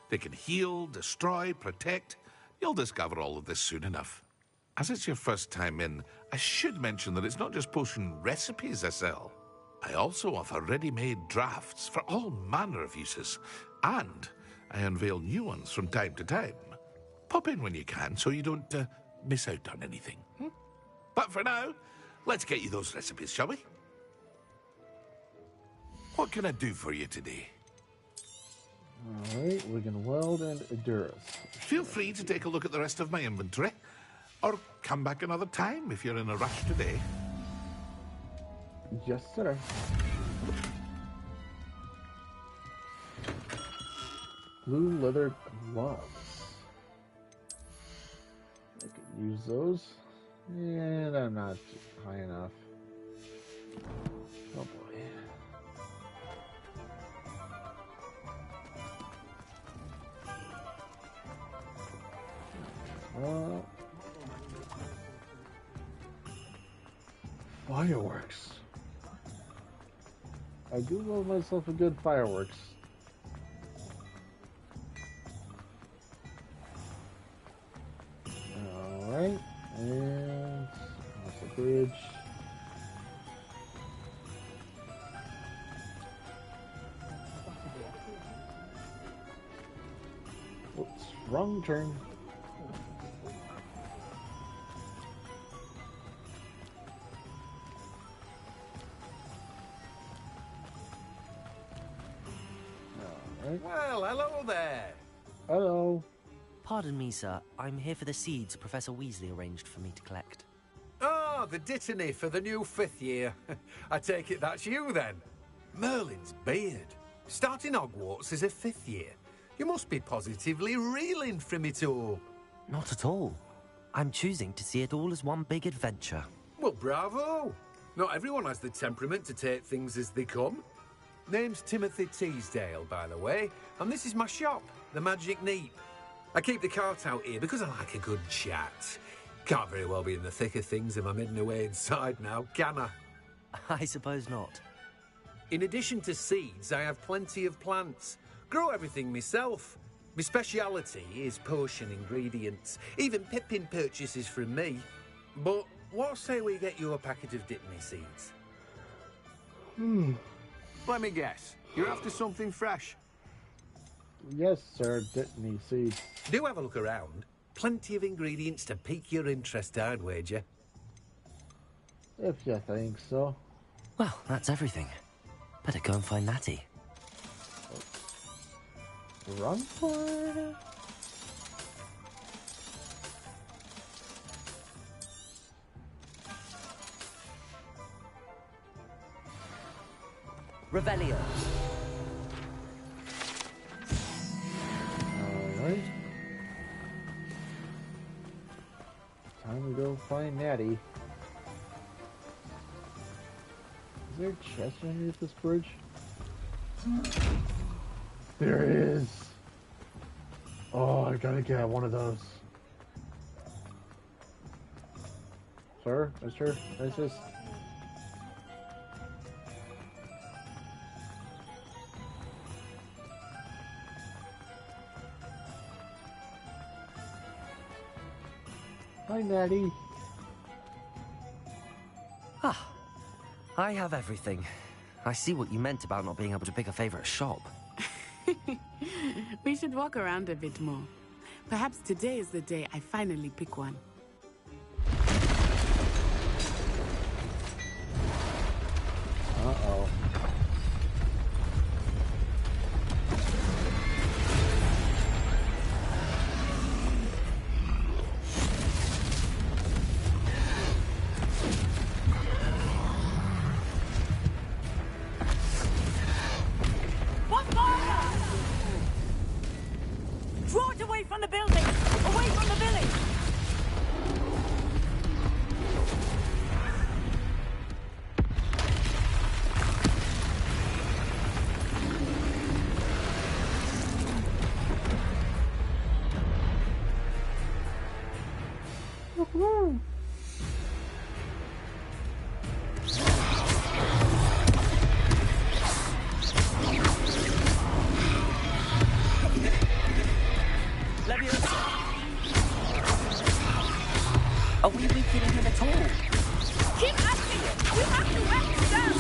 They can heal, destroy, protect. You'll discover all of this soon enough. As it's your first time in, I should mention that it's not just potion recipes I sell. I also offer ready-made drafts for all manner of uses, and I unveil new ones from time to time. Pop in when you can so you don't miss out on anything. But for now, let's get you those recipes, shall we? What can I do for you today? Alright, we can weld and Edurus. Feel free to take a look at the rest of my inventory, or come back another time if you're in a rush today. Yes, sir. Blue leather gloves. I could use those. And I'm not high enough. Oh boy. Fireworks. I do love myself a good fireworks. Alright, and that's the bridge. Oops, wrong turn. Well, hello there. Hello. Pardon me, sir. I'm here for the seeds Professor Weasley arranged for me to collect. Oh, the dittany for the new 5th year. I take it that's you, then. Merlin's beard. Starting Hogwarts as a 5th year. You must be positively reeling from it all. Not at all. I'm choosing to see it all as one big adventure. Well, bravo. Not everyone has the temperament to take things as they come. Name's Timothy Teasdale, by the way, and this is my shop, the Magic Neep. I keep the cart out here because I like a good chat. Can't very well be in the thick of things if I'm hidden away inside now, can I? I suppose not. In addition to seeds, I have plenty of plants. Grow everything myself. My speciality is potion ingredients. Even Pippin purchases from me. But what say we get you a packet of Dittany seeds? Let me guess. You're after something fresh? Yes, sir, Dittany seeds. Do have a look around. Plenty of ingredients to pique your interest, I'd wager. If you think so. Well, that's everything. Better go and find Natty. Run for it. Revelio. Alright. Time to go find Natty. Is there a chest underneath this bridge? There is! Oh, I gotta get one of those. Sir? Mister? Mrs.? Hi, Natty. Ah, I have everything. I see what you meant about not being able to pick a favorite shop. We should walk around a bit more. Perhaps today is the day I finally pick one. Uh-oh. Draw it away from the building! Away from the village! Are we weakening him at all? Keep asking it! We have to wet him down!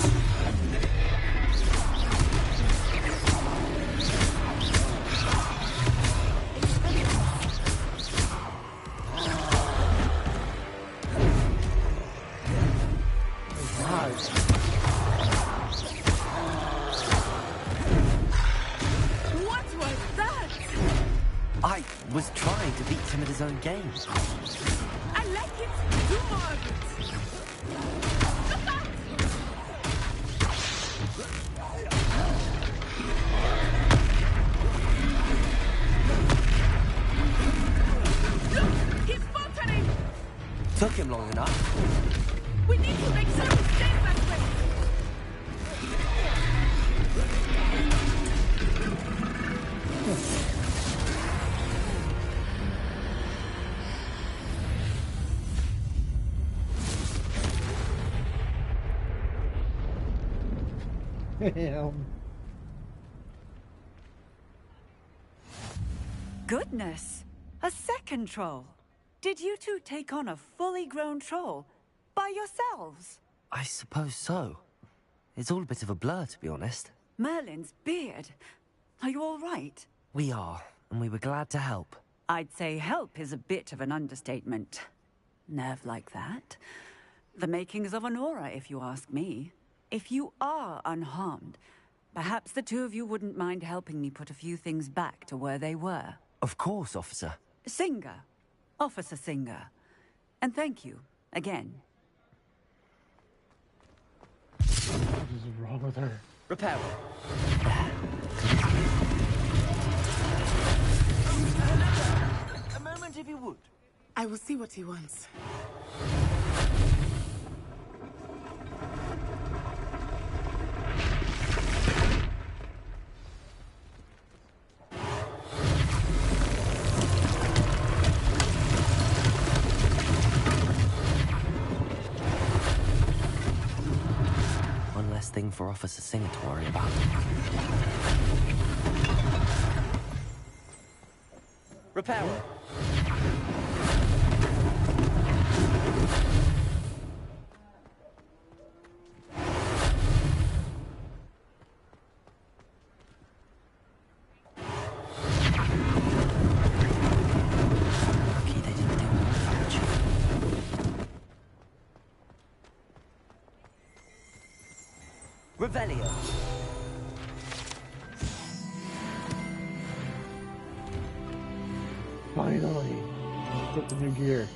What was that? I was trying to beat him at his own game. I like it. Do more of it. Look out! Look! He's faltering! Took him long enough. We need to make sure he stays that way. Damn. Goodness! A second troll! Did you two take on a fully grown troll? By yourselves? I suppose so. It's all a bit of a blur, to be honest. Merlin's beard. Are you all right? We are, and we were glad to help. I'd say help is a bit of an understatement. Nerve like that. The makings of an aura, if you ask me. If you are unharmed, perhaps the two of you wouldn't mind helping me put a few things back to where they were. Of course, officer. Singer. Officer Singer. And thank you, again. What is wrong with her? Repair. A moment, if you would. I will see what he wants. One less thing for Officer Singer to worry about. Repairer. Lucky they didn't do more damage. Revelio. Finally, get the new gear.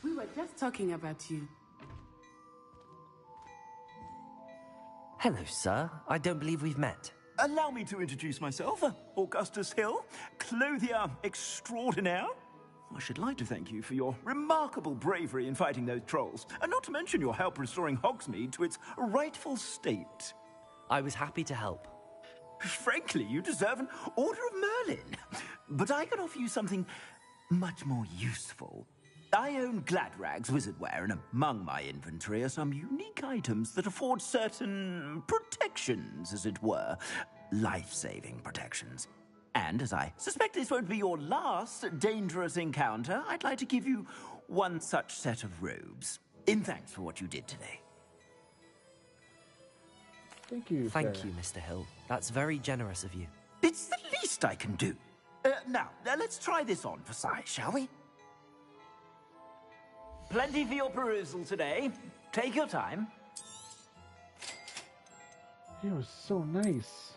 We were just talking about you. Hello, sir. I don't believe we've met. Allow me to introduce myself, Augustus Hill, clothier extraordinaire. I should like to thank you for your remarkable bravery in fighting those trolls, and not to mention your help restoring Hogsmeade to its rightful state. I was happy to help. Frankly, you deserve an Order of Merlin. But I can offer you something much more useful. I own Gladrag's wizardware, and among my inventory are some unique items that afford certain protections, as it were. Life-saving protections. And as I suspect this won't be your last dangerous encounter, I'd like to give you one such set of robes, in thanks for what you did today. Thank you, Thank you, Mr. Hill. That's very generous of you. It's the least I can do. Now, let's try this on for size, shall we? Plenty for your perusal today. Take your time. It was so nice.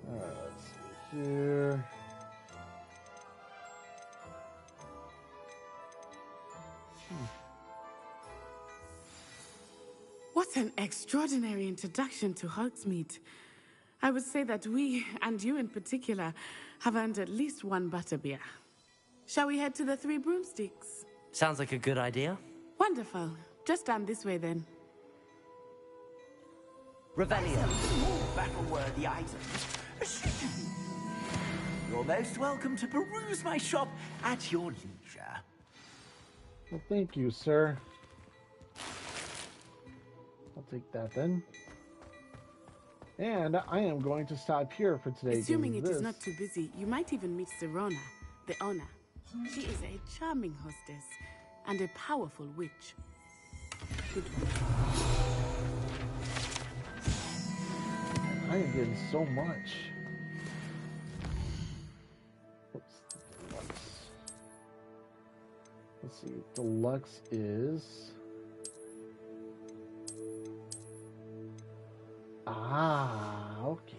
Let's see here. What an extraordinary introduction to Hogsmeade. I would say that we, and you in particular, have earned at least one butterbeer. Shall we head to the Three Broomsticks? Sounds like a good idea. Wonderful. Just stand this way then. Revelio. More battle-worthy items. Should you be? You're most welcome to peruse my shop at your leisure. Well, thank you, sir. I'll take that then. And I am going to stop here for today. Assuming it is not too busy, you might even meet Serona, the owner. She is a charming hostess and a powerful witch. Good one. I am getting so much. Oops, deluxe. Let's see. Deluxe is. Okay.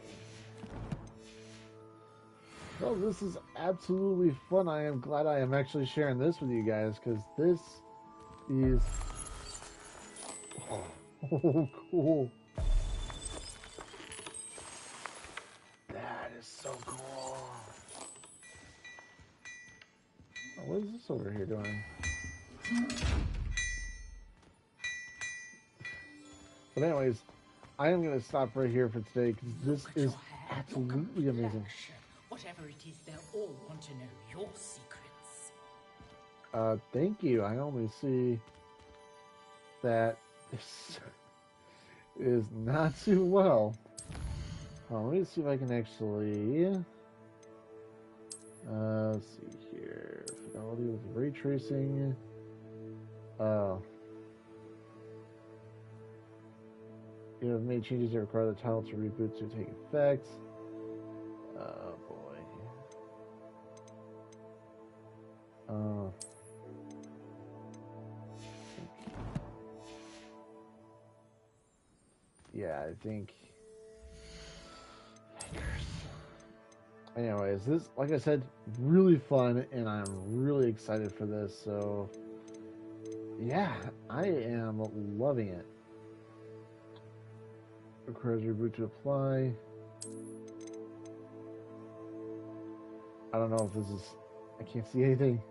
Well, this is absolutely fun. I am glad I am actually sharing this with you guys, because this is... Oh, cool. That is so cool. Oh, what is this over here doing? But anyways, I am going to stop right here for today, because this is absolutely amazing. Whatever it is, they'll all want to know your secrets. Thank you. I only see that this is not too well. Let me see if I can actually... let's see here. Fidelity with ray tracing. You have made changes that require the title to reboot to take effect. yeah, I think. Anyways, this, like I said, really fun, and I'm really excited for this. So, yeah, I am loving it. Requires reboot to apply. I don't know if this is. I can't see anything.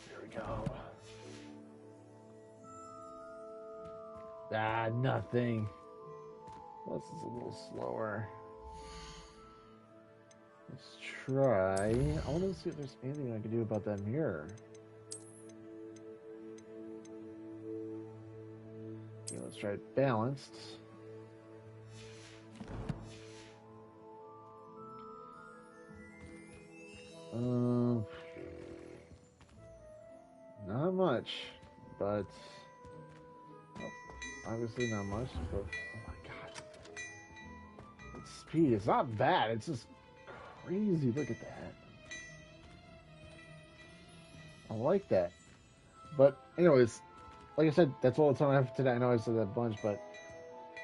Here we go. Ah, nothing. This is a little slower. Let's try. I want to see if there's anything I can do about that mirror. Okay, let's try it balanced. Not much, but obviously not much. But oh my god, the speed, it's not bad. It's just crazy. Look at that. I like that. But anyways, like I said, that's all the time I have for today. I know I said that a bunch, but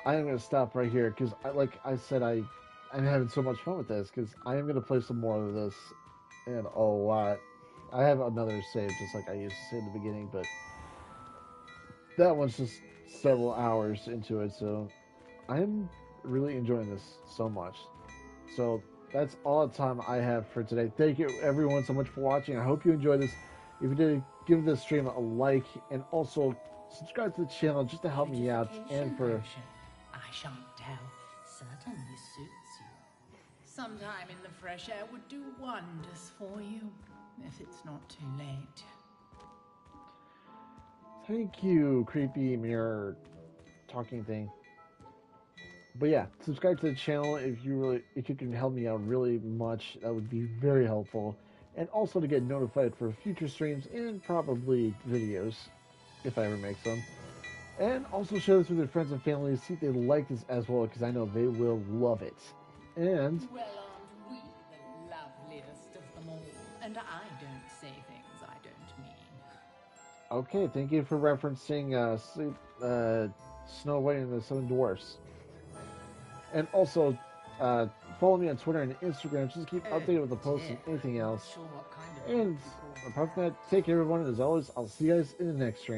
I am gonna stop right here because, like I said, I'm having so much fun with this because I am gonna play some more of this and a lot. I have another save just like I used to say in the beginning, but that one's just several hours into it, so I'm really enjoying this so much. So that's all the time I have for today. Thank you everyone so much for watching. I hope you enjoyed this. If you did, give this stream a like and also subscribe to the channel just to help me out and for. I shan't tell. Certainly suits you. Sometime in the fresh air would do wonders for you, if it's not too late. Thank you, creepy mirror talking thing. But yeah, subscribe to the channel if you can help me out really much. That would be very helpful. And also to get notified for future streams and probably videos, if I ever make some. And also share this with your friends and family, see if they like this as well, because I know they will love it. And well, aren't we the loveliest of them all? And I don't say things I don't mean. okay, thank you for referencing Snow White and the Seven Dwarfs. And also, follow me on Twitter and Instagram just to keep updated with the posts and anything else. And apart from that, take care everyone. As always, I'll see you guys in the next stream.